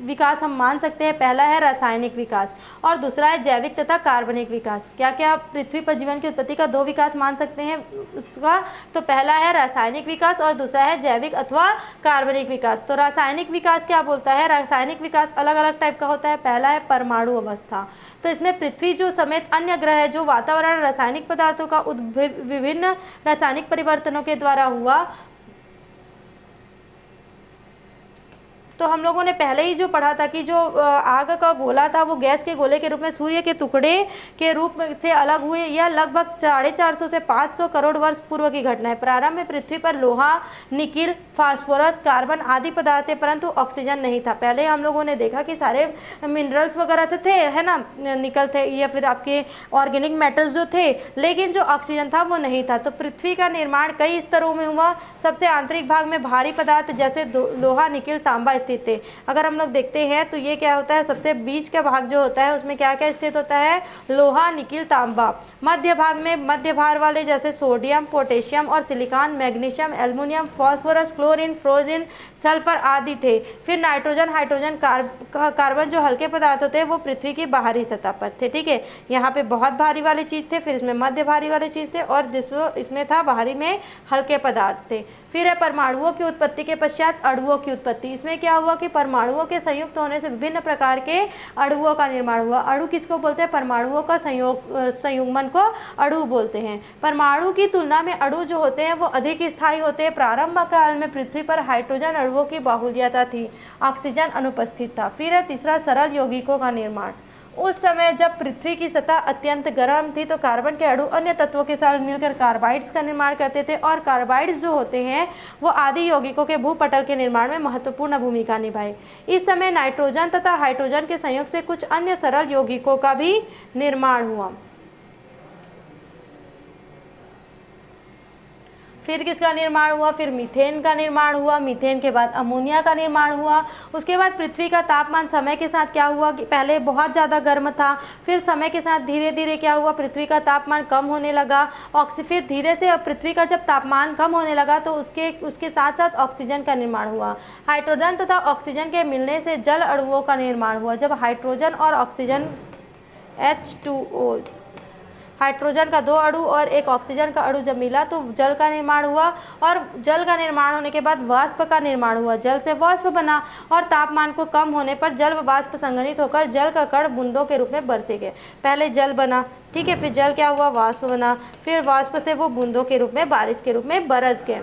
विकास हम मान सकते हैं। पहला है रासायनिक विकास और दूसरा है जैविक तथा कार्बनिक विकास। क्या क्या पृथ्वी पर जीवन की उत्पत्ति का दो विकास मान सकते हैं उसका, तो पहला है रासायनिक विकास और दूसरा है जैविक अथवा कार्बनिक विकास। तो रासायनिक विकास क्या बोलता है, रासायनिक विकास अलग अलग टाइप का होता है। पहला है परमाणु अवस्था, तो इसमें पृथ्वी जो समेत अन्य ग्रह है जो वातावरण रासायनिक पदार्थों का विभिन्न रासायनिक परिवर्तनों के द्वारा हुआ। तो हम लोगों ने पहले ही जो पढ़ा था कि जो आग का गोला था वो गैस के गोले के रूप में सूर्य के टुकड़े के रूप में से अलग हुए। यह लगभग 450 से 500 करोड़ वर्ष पूर्व की घटना है। प्रारंभ में पृथ्वी पर लोहा, निकिल, फास्फोरस, कार्बन आदि पदार्थ थे, परंतु ऑक्सीजन नहीं था। पहले हम लोगों ने देखा कि सारे मिनरल्स वगैरह थे, है ना, निकल थे या फिर आपके ऑर्गेनिक मेटल्स जो थे, लेकिन जो ऑक्सीजन था वो नहीं था। तो पृथ्वी का निर्माण कई स्तरों में हुआ। सबसे आंतरिक भाग में भारी पदार्थ जैसे लोहा, निकिल, तांबा स्थित थे। अगर हम लोग देखते हैं तो ये क्या होता है, सबसे बीच का भाग जो होता है उसमें क्या क्या स्थित होता है, लोहा, निकिल, तांबा। मध्य भाग में मध्य भार वाले जैसे सोडियम, पोटेशियम और silicon, magnesium, aluminium, phosphorus, chlorine, fluorine, sulphur आदि थे। फिर नाइट्रोजन, हाइड्रोजन, कार्बन जो हल्के पदार्थ होते हैं वो पृथ्वी की बाहरी सतह पर थे। ठीक है, यहाँ पे बहुत भारी वाले चीज थे, फिर इसमें मध्य भारी वाले चीज थे और इसमें था बाहरी में हल्के पदार्थ थे। फिर है परमाणुओं की उत्पत्ति के पश्चात अणुओं की उत्पत्ति। इसमें क्या हुआ कि परमाणुओं के संयुक्त होने से विभिन्न प्रकार के अणुओं का निर्माण हुआ। अणु किसको बोलते हैं, परमाणुओं का संयुग्मन को अणु बोलते हैं। परमाणु की तुलना में अणु जो होते हैं वो अधिक स्थायी होते हैं। प्रारंभ काल में पृथ्वी पर हाइड्रोजन अणुओं की बाहुल्यता थी, ऑक्सीजन अनुपस्थित था। फिर है तीसरा सरल यौगिकों का निर्माण। उस समय जब पृथ्वी की सतह अत्यंत गर्म थी तो कार्बन के अणु अन्य तत्वों के साथ मिलकर कार्बाइड्स का निर्माण करते थे और कार्बाइड्स जो होते हैं वो आदि यौगिकों के भूपटल के निर्माण में महत्वपूर्ण भूमिका निभाए। इस समय नाइट्रोजन तथा हाइड्रोजन के संयोग से कुछ अन्य सरल यौगिकों का भी निर्माण हुआ। फिर किसका निर्माण हुआ, फिर मीथेन का निर्माण हुआ। मीथेन के बाद अमोनिया का निर्माण हुआ। उसके बाद पृथ्वी का तापमान समय के साथ क्या हुआ कि पहले बहुत ज़्यादा गर्म था, फिर समय के साथ धीरे धीरे क्या हुआ, पृथ्वी का तापमान कम होने लगा। फिर धीरे से पृथ्वी का जब तापमान कम होने लगा तो उसके साथ साथ ऑक्सीजन का निर्माण हुआ। हाइड्रोजन तथा ऑक्सीजन के मिलने से जल अणुओं का निर्माण हुआ। जब हाइड्रोजन और ऑक्सीजन H2O, हाइड्रोजन का दो अणु और एक ऑक्सीजन का अणु जब मिला तो जल का निर्माण हुआ और जल का निर्माण होने के बाद वाष्प का निर्माण हुआ। जल से वाष्प बना और तापमान को कम होने पर जल व वाष्प संघनित होकर जल का कण बूंदों के रूप में बरसे गए। पहले जल बना, ठीक है, फिर जल क्या हुआ, वाष्प बना, फिर वाष्प से वो बूंदों के रूप में, बारिश के रूप में बरस गए।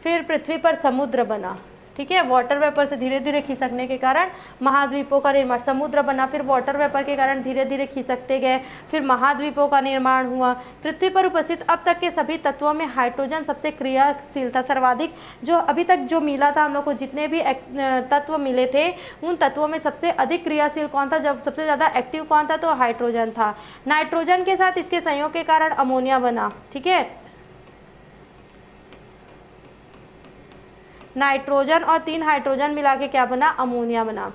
फिर पृथ्वी पर समुद्र बना, ठीक है, वाटर वेपर से धीरे धीरे खिसकने के कारण महाद्वीपों का निर्माण, समुद्र बना, फिर वाटर वेपर के कारण धीरे धीरे खिसकते गए, फिर महाद्वीपों का निर्माण हुआ। पृथ्वी पर उपस्थित अब तक के सभी तत्वों में हाइड्रोजन सबसे क्रियाशील था, सर्वाधिक। जो अभी तक जो मिला था हम लोग को, जितने भी तत्व मिले थे उन तत्वों में सबसे अधिक क्रियाशील कौन था, जब सबसे ज़्यादा एक्टिव कौन था, तो हाइड्रोजन था। नाइट्रोजन के साथ इसके संयोग के कारण अमोनिया बना, ठीक है, नाइट्रोजन और 3 हाइड्रोजन मिला के क्या बना, अमोनिया बना,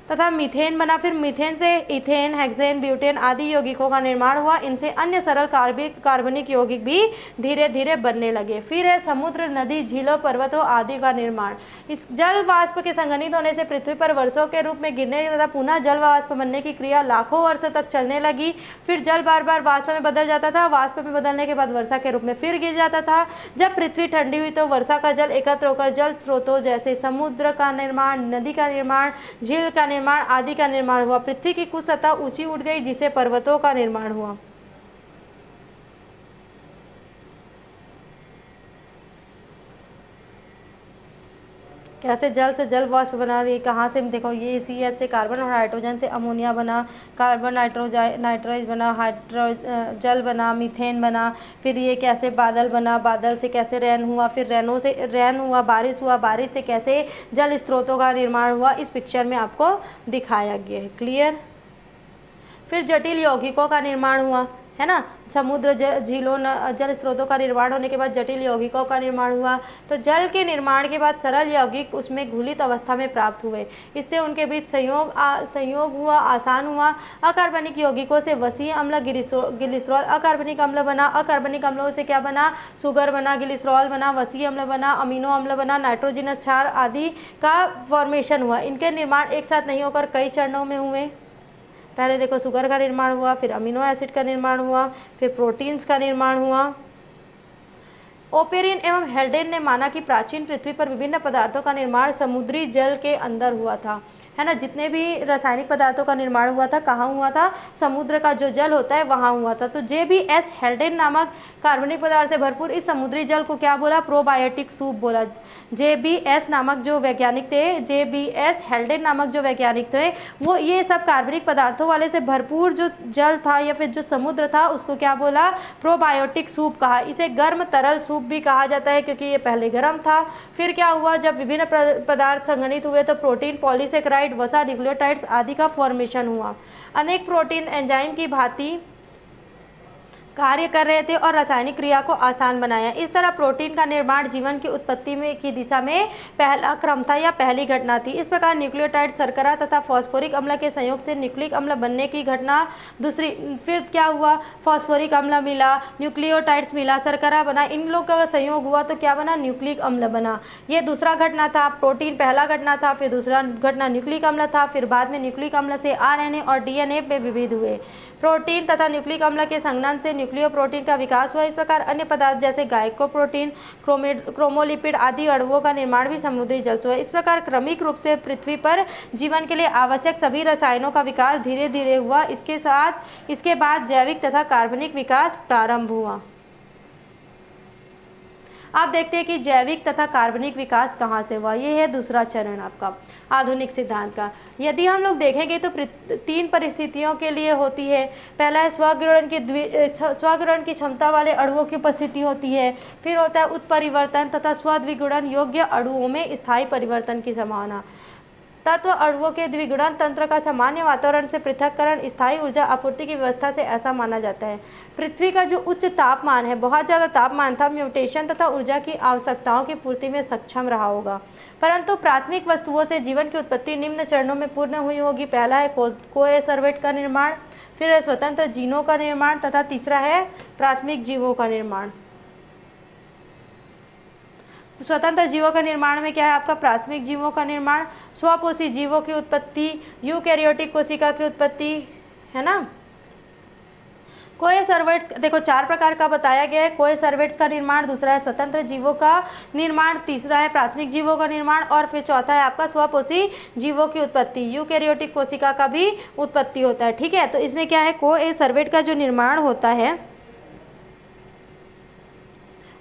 तथा मीथेन बना। फिर मीथेन से इथेन, हेक्सेन, ब्यूटेन आदि यौगिकों का निर्माण हुआ। इनसे अन्य सरल कार्बनिक यौगिक भी धीरे धीरे बनने लगे। फिर है समुद्र, नदी, झीलों, पर्वतों आदि का निर्माण। इस जल वाष्प के संघनित होने से पृथ्वी पर वर्षों के रूप में गिरने तथा पुनः जल वाष्प बनने की क्रिया लाखों वर्षों तक चलने लगी। फिर जल बार बार वाष्प में बदल जाता था, वाष्प में बदलने के बाद वर्षा के रूप में फिर गिर जाता था। जब पृथ्वी ठंडी हुई तो वर्षा का जल एकत्र होकर जल स्रोतों जैसे समुद्र का निर्माण, नदी का निर्माण, झील का निर्माण आदि का निर्माण हुआ। पृथ्वी की कुछ सतह ऊंची उठ गई जिसे पर्वतों का निर्माण हुआ। कैसे जल से जल वाष्प बना, ये कहाँ से, देखो ये CH से कार्बन और हाइड्रोजन से अमोनिया बना, कार्बन नाइट्रोज बना, जल बना, मीथेन बना। फिर ये कैसे बादल बना, बादल से कैसे रैन हुआ, फिर रैन हुआ, बारिश हुआ, बारिश से कैसे जल स्रोतों का निर्माण हुआ, इस पिक्चर में आपको दिखाया गया है। क्लियर। फिर जटिल यौगिकों का निर्माण हुआ, है ना, समुद्र झीलों जल स्रोतों का निर्माण होने के बाद जटिल यौगिकों का निर्माण हुआ। तो जल के निर्माण के बाद सरल यौगिक उसमें घुलित अवस्था में प्राप्त हुए, इससे उनके बीच संयोग हुआ, आसान हुआ। अकार्बनिक यौगिकों से वसीय अम्ल ग्लिसरॉल अकार्बनिक अम्ल बना, अकार्बनिक अम्लों से क्या बना, शुगर बना, ग्लिसरॉल बना, वसीय अम्ल बना, अमीनो अम्ल बना, नाइट्रोजनस क्षार आदि का फॉर्मेशन हुआ। इनके निर्माण एक साथ नहीं होकर कई चरणों में हुए। पहले देखो शुगर का निर्माण हुआ, फिर अमीनो एसिड का निर्माण हुआ, फिर प्रोटीन्स का निर्माण हुआ। ओपेरिन एवं हेल्डेन ने माना कि प्राचीन पृथ्वी पर विभिन्न पदार्थों का निर्माण समुद्री जल के अंदर हुआ था, है ना। जितने भी रासायनिक पदार्थों का निर्माण हुआ था कहाँ हुआ था, समुद्र का जो जल होता है वहाँ हुआ था। तो JBS हेल्डेन नामक कार्बनिक पदार्थ से भरपूर इस समुद्री जल को क्या बोला, प्रोबायोटिक सूप बोला। JBS नामक जो वैज्ञानिक थे, JBS हेल्डेन नामक जो वैज्ञानिक थे, वो ये सब कार्बनिक पदार्थों वाले से भरपूर जो जल था या फिर जो समुद्र था उसको क्या बोला, प्रोबायोटिक सूप कहा। इसे गर्म तरल सूप भी कहा जाता है क्योंकि ये पहले गर्म था। फिर क्या हुआ, जब विभिन्न पदार्थ संघनित हुए तो प्रोटीन, पॉलीसेकेराइड, वसा, न्यूक्लियोटाइड्स आदि का फॉर्मेशन हुआ। अनेक प्रोटीन एंजाइम की भांति कार्य कर रहे थे और रासायनिक क्रिया को आसान बनाया। इस तरह प्रोटीन का निर्माण जीवन की उत्पत्ति में की दिशा में पहला क्रम था या पहली घटना थी। इस प्रकार न्यूक्लियोटाइड, शर्करा तथा फॉस्फोरिक अम्ल के संयोग से न्यूक्लिक अम्ल बनने की घटना दूसरी। फिर क्या हुआ, फॉस्फोरिक अम्ल मिला, न्यूक्लियोटाइड्स मिला, शर्करा बना, इन लोग का संयोग हुआ तो क्या बना, न्यूक्लिक अम्ल बना। ये दूसरा घटना था। प्रोटीन पहला घटना था, फिर दूसरा घटना न्यूक्लिक अम्ल था, फिर बाद में न्यूक्लिक अम्ल से RNA और DNA में विविध हुए। प्रोटीन तथा न्यूक्लिक अम्ल के संघनन से न्यूक्लियोप्रोटीन का विकास हुआ। इस प्रकार अन्य पदार्थ जैसे ग्लाइकोप्रोटीन, क्रोमोलिपिड आदि अणुओं का निर्माण भी समुद्री जल से हुआ। इस प्रकार क्रमिक रूप से पृथ्वी पर जीवन के लिए आवश्यक सभी रसायनों का विकास धीरे धीरे हुआ। इसके बाद जैविक तथा कार्बनिक विकास प्रारंभ हुआ। आप देखते हैं कि जैविक तथा कार्बनिक विकास कहाँ से हुआ। ये है दूसरा चरण आपका आधुनिक सिद्धांत का। यदि हम लोग देखेंगे तो 3 परिस्थितियों के लिए होती है। पहला है स्वगुणन की क्षमता वाले अणुओं की उपस्थिति होती है। फिर होता है उत्परिवर्तन तथा स्वद्विगुणन योग्य अणुओं में स्थायी परिवर्तन की संभावना। तत्व अणुओं के द्विगुणन तंत्र का सामान्य वातावरण से पृथक्करण स्थायी ऊर्जा आपूर्ति की व्यवस्था से ऐसा माना जाता है। पृथ्वी का जो उच्च तापमान है, बहुत ज़्यादा तापमान था, म्यूटेशन तथा ऊर्जा की आवश्यकताओं की पूर्ति में सक्षम रहा होगा। परंतु प्राथमिक वस्तुओं से जीवन की उत्पत्ति निम्न चरणों में पूर्ण हुई होगी। पहला है कोएसर्वेट का निर्माण, फिर है स्वतंत्र जीनों का निर्माण तथा तीसरा है प्राथमिक जीवों का निर्माण। स्वतंत्र जीवों का निर्माण में क्या है आपका, प्राथमिक जीवों का निर्माण, स्वपोषी जीवों की उत्पत्ति, यूकैरियोटिक कोशिका की उत्पत्ति, है ना। कोएसर्वेट्स देखो 4 प्रकार का बताया गया है। कोएसर्वेट्स का निर्माण, दूसरा है स्वतंत्र जीवों का निर्माण, तीसरा है प्राथमिक जीवों का निर्माण और फिर चौथा है आपका स्वपोषी जीवों की उत्पत्ति। यूकैरियोटिक कोशिका का भी उत्पत्ति होता है, ठीक है। तो इसमें क्या है, कोएसर्वेट का जो निर्माण होता है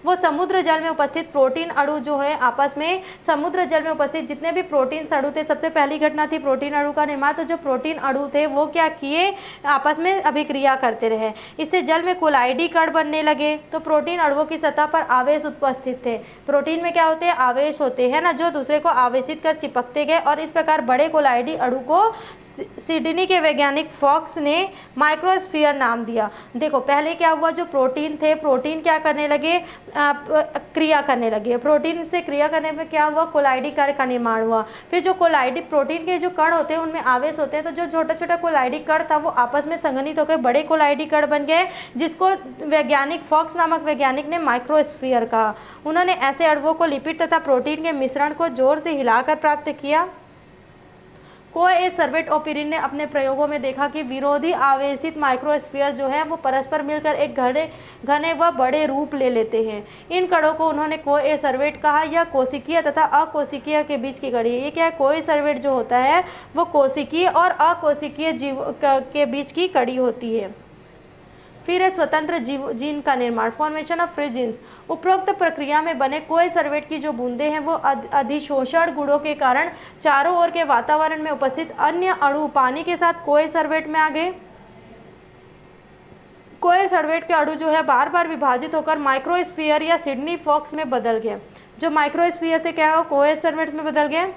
वो समुद्र जल में उपस्थित प्रोटीन अणु जो है आपस में, समुद्र जल में उपस्थित जितने भी प्रोटीन अणु थे, सबसे पहली घटना थी प्रोटीन अणु का निर्माण। तो जो प्रोटीन अणु थे वो क्या किए, आपस में अभिक्रिया करते रहे, इससे जल में कोलाइडी कण बनने लगे। तो प्रोटीन अणुओं की सतह पर आवेश उपस्थित थे। प्रोटीन में क्या होते हैं, आवेश होते हैं ना, जो दूसरे को आवेशित कर चिपकते गए और इस प्रकार बड़े कोलाइडी अणु को सिडनी के वैज्ञानिक फॉक्स ने माइक्रोस्फीयर नाम दिया। देखो पहले क्या हुआ, जो प्रोटीन थे, प्रोटीन क्या करने लगे, क्रिया करने लगे। प्रोटीन से क्रिया करने में क्या हुआ, कोलाइडी कण का निर्माण हुआ। फिर जो कोलाइडी प्रोटीन के जो कण होते हैं उनमें आवेश होते हैं, तो जो छोटा छोटा कोलाइडी कण था वो आपस में संघनित होकर बड़े कोलाइडी कण बन गए, जिसको वैज्ञानिक फॉक्स नामक वैज्ञानिक ने माइक्रोस्फीयर कहा। उन्होंने ऐसे अणुओं को लिपिड तथा प्रोटीन के मिश्रण को जोर से हिलाकर प्राप्त किया। कोएसर्वेट ओपेरिन ने अपने प्रयोगों में देखा कि विरोधी आवेशित माइक्रोस्फीयर जो है वो परस्पर मिलकर एक घने व बड़े रूप ले लेते हैं। इन कणों को उन्होंने कोएसर्वेट कहा। यह कोशिकीय तथा अकोशिकीय के बीच की कड़ी है। ये क्या है, कोएसर्वेट जो होता है वो कोशिकीय और अकोशिकीय जीव के बीच की कड़ी होती है। फिर है स्वतंत्र जीन का निर्माण, फॉर्मेशन ऑफ फ्री जीन्स। उपरोक्त प्रक्रिया में बने कोएसर्वेट की जो बूंदें हैं वो अधिशोषण गुणों के कारण चारों ओर के वातावरण में उपस्थित अन्य अणु पानी के साथ कोएसर्वेट में आ गए। कोएसर्वेट के अणु जो है बार बार विभाजित होकर माइक्रोस्फीयर या सिडनी फॉक्स में बदल गए। जो माइक्रोस्फीयर थे क्या हो, कोएसर्वेट में बदल गए।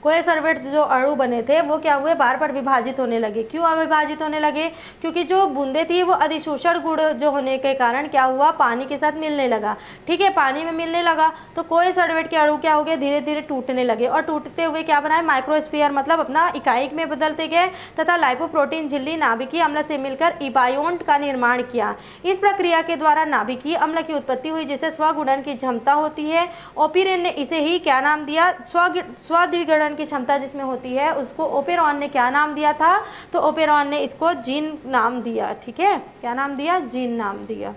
कोएसर्वेट जो अणु बने थे वो क्या हुए, बार बार विभाजित होने लगे। क्यों विभाजित होने लगे, क्योंकि जो बूंदे थी वो अधिशोषण गुण जो होने के कारण क्या हुआ, पानी के साथ मिलने लगा। ठीक है, पानी में मिलने लगा तो कोएसर्वेट के अणु क्या हो गए, धीरे धीरे टूटने लगे और टूटते हुए क्या बनाए, माइक्रोस्फीयर मतलब अपना इकाई में बदलते गए तथा लाइपोप्रोटीन झिल्ली नाभिकीय अम्ल से मिलकर इबायोन्ट का निर्माण किया। इस प्रक्रिया के द्वारा नाभिकीय अम्ल की उत्पत्ति हुई जिसे स्वगुणन की क्षमता होती है। ओपिरेन ने इसे ही क्या नाम दिया, स्वद्विगुणन की क्षमता जिसमें होती है उसको ओपेरॉन ने क्या नाम दिया था, तो ओपेरॉन ने इसको जीन नाम दिया। ठीक है, क्या नाम दिया, जीन नाम दिया।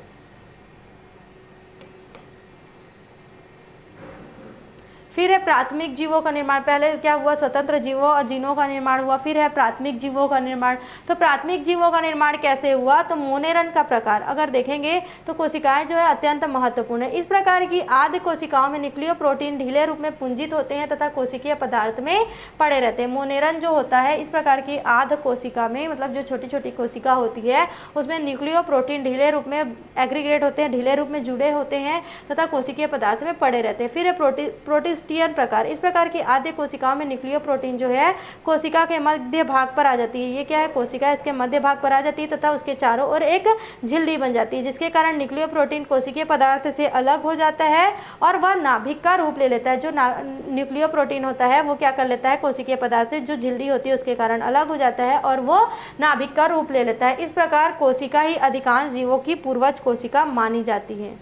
फिर है प्राथमिक जीवों का निर्माण। पहले क्या हुआ, स्वतंत्र जीवों और जीनों का निर्माण हुआ। फिर है प्राथमिक जीवों का निर्माण। तो प्राथमिक जीवों का निर्माण कैसे हुआ, तो मोनेरन का प्रकार अगर देखेंगे तो कोशिकाएं जो है अत्यंत महत्वपूर्ण है। इस प्रकार की आदि कोशिकाओं में न्यूक्लियो प्रोटीन ढीले रूप में पुंजित होते हैं तथा कोशिकीय पदार्थ में पड़े रहते हैं। मोनेरन जो होता है इस प्रकार की आध कोशिका में, मतलब जो छोटी छोटी कोशिका होती है उसमें न्यूक्लियो प्रोटीन ढीले रूप में एग्रीगेट होते हैं, ढीले रूप में जुड़े होते हैं तथा कोशिकीय पदार्थ में पड़े रहते हैं। फिर है प्रोटिस्टियन प्रकार। इस प्रकार की आद्य कोशिकाओं में न्यूक्लियो प्रोटीन जो है कोशिका के मध्य भाग पर आ जाती है। ये क्या है, कोशिका इसके मध्य भाग पर आ जाती है तथा उसके चारों ओर एक झिल्ली बन जाती है जिसके कारण न्यूक्लियो प्रोटीन कोशिकीय पदार्थ से अलग हो जाता है और वह नाभिक का रूप ले लेता है। जो न्यूक्लियो प्रोटीन होता है वो क्या कर लेता है, कोशिकीय पदार्थ से जो झिल्ली होती है उसके कारण अलग हो जाता है और वो नाभिक का रूप ले लेता है। इस प्रकार कोशिका ही अधिकांश जीवों की पूर्वज कोशिका मानी जाती है।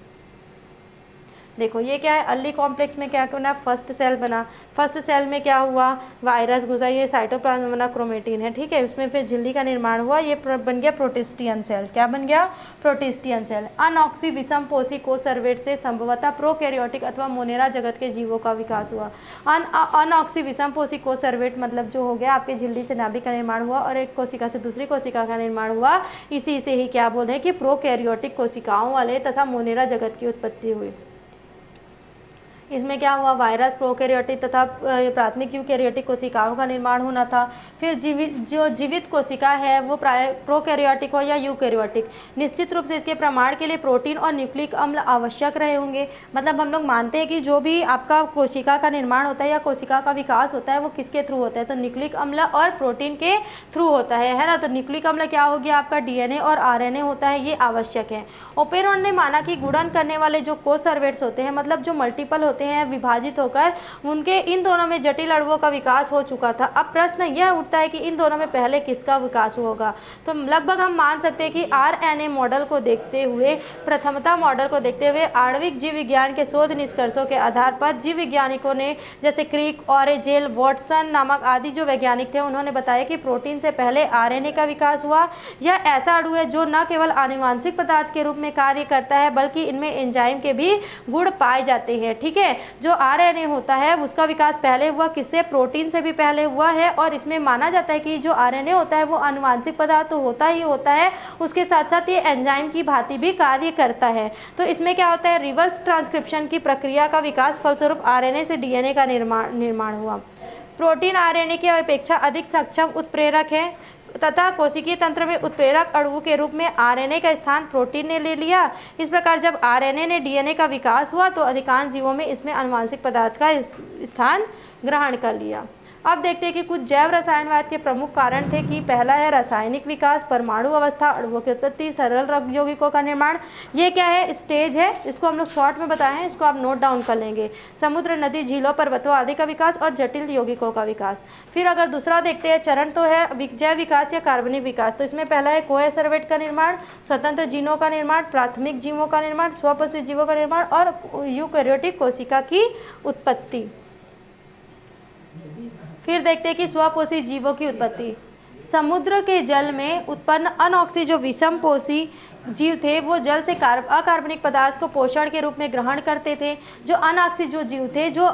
देखो ये क्या है, अल्ली कॉम्प्लेक्स में क्या करना, फर्स्ट सेल बना। फर्स्ट सेल में क्या हुआ, वायरस घुसा, ये साइटोप्लाज्म बना, क्रोमेटिन है। ठीक है, उसमें फिर झिल्ली का निर्माण हुआ, ये बन गया प्रोटिस्टियन सेल। क्या बन गया, प्रोटिस्टियन सेल। अनऑक्सी विषम पोषी कोसर्वेट से संभवतः प्रोकैरियोटिक अथवा मोनेरा जगत के जीवों का विकास हुआ। अनऑक्सी विषम पोषी कोसर्वेट मतलब जो हो गया, आपके झिल्ली से नाभिक का निर्माण हुआ और एक कोशिका से दूसरी कोशिका का निर्माण हुआ। इसी से ही क्या बोले कि प्रोकैरियोटिक कोशिकाओं वाले तथा मोनेरा जगत की उत्पत्ति हुई। इसमें क्या हुआ, वायरस, प्रोकैरियोटिक तथा प्राथमिक यूकैरियोटिक कोशिकाओं का निर्माण होना था। फिर जीवित कोशिका है वो प्रोकैरियोटिक हो या यूकैरियोटिक, निश्चित रूप से इसके प्रमाण के लिए प्रोटीन और न्यूक्लिक अम्ल आवश्यक रहे होंगे। मतलब हम लोग मानते हैं कि जो भी आपका कोशिका का निर्माण होता है या कोशिका का विकास होता है वो किसके थ्रू होता है, तो न्यूक्लिक अम्ल और प्रोटीन के थ्रू होता है ना। तो न्यूक्लिक अम्ल क्या हो गया, आपका डीएनए और आरएनए होता है, ये आवश्यक है। ओपेरॉन ने माना कि गुणन करने वाले जो कोसर्वेट्स होते हैं, मतलब जो मल्टीपल होते हैं विभाजित होकर, उनके इन दोनों में जटिल अणुओं का विकास हो चुका था। अब प्रश्न यह उठता है कि इन दोनों में पहले किसका विकास होगा। तो लगभग हम मान सकते हैं कि आरएनए मॉडल को देखते हुए, प्रथमता मॉडल को देखते हुए आणविक जीव विज्ञान के शोध निष्कर्षों के आधार पर जीव वैज्ञानिकों ने, जैसे क्रिक, ऑरेजेल, वॉटसन नामक आदि जो वैज्ञानिक थे, उन्होंने बताया कि प्रोटीन से पहले आरएनए का विकास हुआ। यह ऐसा अणु है जो न केवल आनुवांशिक पदार्थ के रूप में कार्य करता है बल्कि इनमें एंजाइम के भी गुण पाए जाते हैं। ठीक है, जो आरएनए होता है उसका विकास पहले हुआ, किससे, प्रोटीन से भी पहले हुआ है। और इसमें माना जाता है कि जो आरएनए होता है वो आनुवांशिक पदार्थ तो होता ही होता है, उसके साथ साथ ये एंजाइम की भांति भी कार्य करता है। तो इसमें क्या होता है, रिवर्स ट्रांसक्रिप्शन की प्रक्रिया का विकास फलस्वरूप आरएनए से डीएनए का निर्माण हुआ। प्रोटीन आरएनए की अपेक्षा अधिक सक्षम उत्प्रेरक है तथा कोशिकीय तंत्र में उत्प्रेरक अणु के रूप में आरएनए का स्थान प्रोटीन ने ले लिया। इस प्रकार जब आरएनए ने डीएनए का विकास हुआ तो अधिकांश जीवों में इसमें आनुवांशिक पदार्थ का स्थान ग्रहण कर लिया। अब देखते हैं कि कुछ जैव रसायनवाद के प्रमुख कारण थे कि पहला है रासायनिक विकास, परमाणु अवस्था, अणुओं की उत्पत्ति, सरल यौगिकों का निर्माण। ये क्या है, स्टेज है, इसको हम लोग शॉर्ट में बताए हैं, इसको आप नोट डाउन कर लेंगे। समुद्र, नदी, झीलों, पर्वतों आदि का विकास और जटिल यौगिकों का विकास। फिर अगर दूसरा देखते हैं चरण, तो है जैव विकास या कार्बनिक विकास। तो इसमें पहला है कोएसर्वेट का निर्माण, स्वतंत्र जीनों का निर्माण, प्राथमिक जीवों का निर्माण, स्वपोषी जीवों का निर्माण और यूकैरियोटिक कोशिका की उत्पत्ति। फिर देखते हैं कि स्वपोषी जीवों की उत्पत्ति। समुद्र के जल में उत्पन्न अनऑक्सी जो विषम पोषी जीव थे वो जल से अकार्बनिक पदार्थ को पोषण के रूप में ग्रहण करते थे। जो अनऑक्सी जो जीव थे, जो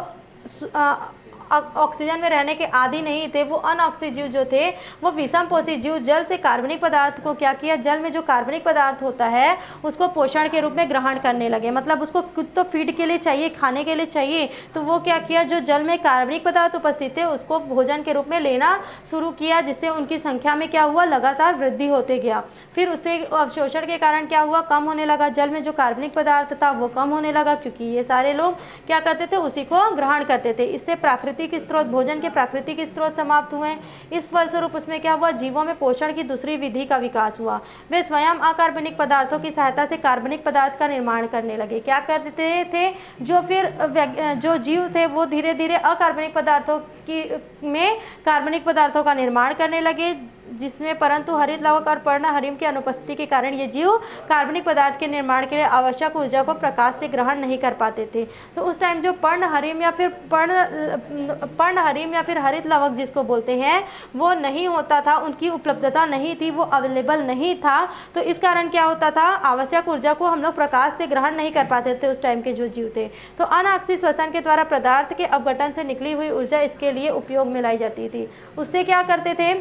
ऑक्सीजन में रहने के आदी नहीं थे, वो अनऑक्सी जीव जो थे, वो विषमपोषी जीव जल से कार्बनिक पदार्थ को क्या किया, जल में जो कार्बनिक पदार्थ होता है उसको पोषण के रूप में ग्रहण करने लगे। मतलब उसको कुछ तो फीड के लिए चाहिए, खाने के लिए चाहिए, तो वो क्या किया, जो जल में कार्बनिक पदार्थ उपस्थित थे उसको भोजन के रूप में लेना शुरू किया, जिससे उनकी संख्या में क्या हुआ, लगातार वृद्धि होते गया। फिर उससे अवशोषण के कारण क्या हुआ, कम होने लगा, जल में जो कार्बनिक पदार्थ था वो कम होने लगा, क्योंकि ये सारे लोग क्या करते थे, उसी को ग्रहण करते थे। इससे प्राकृतिक स्रोत, भोजन के प्राकृतिक स्रोत समाप्त हुए। इस फलस्वरूप उसमें क्या हुआ, जीवों में पोषण की दूसरी विधि का विकास हुआ। वे स्वयं अकार्बनिक पदार्थों की सहायता से कार्बनिक पदार्थ का निर्माण करने लगे। क्या करते थे, जो जीव थे वो धीरे धीरे अकार्बनिक पदार्थों में कार्बनिक पदार्थों का निर्माण करने लगे, जिसमें परंतु हरित लवक और पर्णहरिम की अनुपस्थिति के कारण ये जीव कार्बनिक पदार्थ के निर्माण के लिए आवश्यक ऊर्जा को प्रकाश से ग्रहण नहीं कर पाते थे। तो उस टाइम जो पर्णहरिम या फिर हरित लवक जिसको बोलते हैं वो नहीं होता था, उनकी उपलब्धता नहीं थी, वो अवेलेबल नहीं था। तो इस कारण क्या होता था, आवश्यक ऊर्जा को हम लोग प्रकाश से ग्रहण नहीं कर पाते थे उस टाइम के जो जीव थे। तो अनाक्सी श्वसन के द्वारा पदार्थ के अपघटन से निकली हुई ऊर्जा इसके लिए उपयोग में लाई जाती थी। उससे क्या करते थे,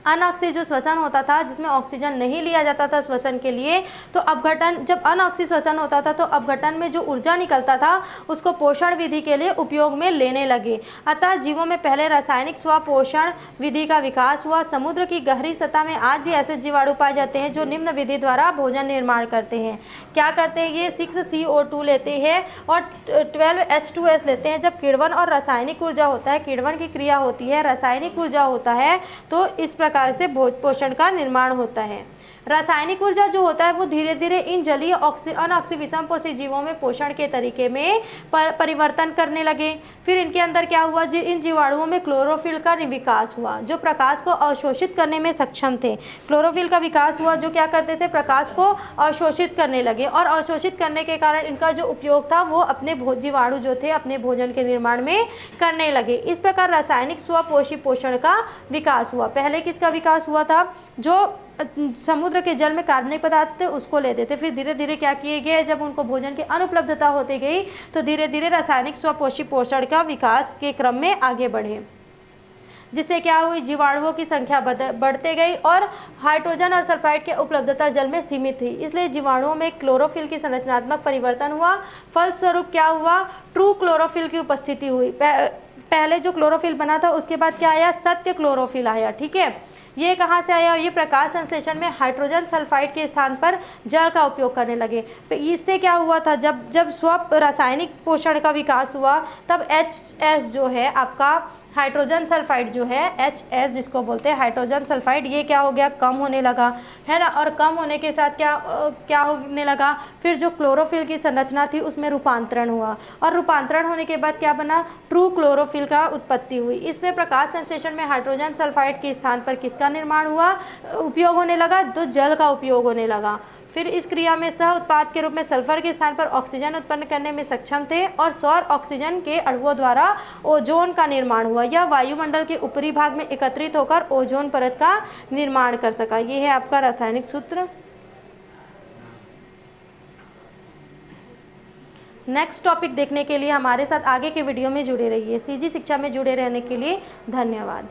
अनऑक्सी जो श्वसन होता था, जिसमें ऑक्सीजन नहीं लिया जाता था श्वसन के लिए, तो अपघटन, जब अनऑक्सी श्वसन होता था तो अपघटन में जो ऊर्जा निकलता था उसको पोषण विधि के लिए उपयोग में लेने लगे। अतः जीवों में पहले रासायनिक स्वपोषण विधि का विकास हुआ। समुद्र की गहरी सतह में आज भी ऐसे जीवाणु पाए जाते हैं जो निम्न विधि द्वारा भोजन निर्माण करते हैं। क्या करते हैं, ये 6CO2 लेते हैं और 12H2S लेते हैं। जब किण्वन और रासायनिक ऊर्जा होता है, किण्वन की क्रिया होती है, रासायनिक ऊर्जा होता है, तो इस प्रकार से पोषण का निर्माण होता है। रासायनिक ऊर्जा जो होता है वो धीरे धीरे इन जलीय अनऑक्सी विषमपोषी जीवों में पोषण के तरीके में परिवर्तन करने लगे। फिर इनके अंदर क्या हुआ, इन जीवाणुओं में क्लोरोफिल का विकास हुआ, जो प्रकाश को अवशोषित करने में सक्षम थे। क्लोरोफिल का विकास हुआ, जो क्या करते थे, प्रकाश को अवशोषित करने लगे, और अवशोषित करने के कारण इनका जो उपयोग था वो अपने जीवाणु जो थे अपने भोजन के निर्माण में करने लगे। इस प्रकार रासायनिक स्वपोषी पोषण का विकास हुआ। पहले किसका विकास हुआ था, जो समुद्र के जल में कार्बनिक पदार्थ थे उसको लेते थे। फिर धीरे धीरे क्या किए गए, जब उनको भोजन की अनुपलब्धता होती गई तो धीरे धीरे रासायनिक स्वपोषी पोषण का विकास के क्रम में आगे बढ़े, जिससे क्या हुई, जीवाणुओं की संख्या बढ़ते गई और हाइड्रोजन और सल्फाइड की उपलब्धता जल में सीमित थी। इसलिए जीवाणुओं में क्लोरोफिल की संरचनात्मक परिवर्तन हुआ। फलस्वरूप क्या हुआ, ट्रू क्लोरोफिल की उपस्थिति हुई। पहले जो क्लोरोफिल बना था उसके बाद क्या आया, सत्य क्लोरोफिल आया। ठीक है, ये कहाँ से आया, ये प्रकाश संश्लेषण में हाइड्रोजन सल्फाइड के स्थान पर जल का उपयोग करने लगे। तो इससे क्या हुआ था, जब स्व रासायनिक पोषण का विकास हुआ तब HS जो है आपका हाइड्रोजन सल्फाइड जो है, HS जिसको बोलते हैं हाइड्रोजन सल्फाइड, ये क्या हो गया, कम होने लगा, है ना। और कम होने के साथ क्या होने लगा, फिर जो क्लोरोफिल की संरचना थी उसमें रूपांतरण हुआ, और रूपांतरण होने के बाद क्या बना, ट्रू क्लोरोफिल का उत्पत्ति हुई। इसमें प्रकाश संश्लेषण में हाइड्रोजन सल्फाइड के स्थान पर किसका निर्माण हुआ, उपयोग होने लगा, तो जल का उपयोग होने लगा। फिर इस क्रिया में सह उत्पाद के रूप में सल्फर के स्थान पर ऑक्सीजन उत्पन्न करने में सक्षम थे, और सौर ऑक्सीजन के अणुओं द्वारा ओजोन का निर्माण हुआ। यह वायुमंडल के ऊपरी भाग में एकत्रित होकर ओजोन परत का निर्माण कर सका। ये है आपका रासायनिक सूत्र। नेक्स्ट टॉपिक देखने के लिए हमारे साथ आगे के वीडियो में जुड़े रहिए। CG शिक्षा में जुड़े रहने के लिए धन्यवाद।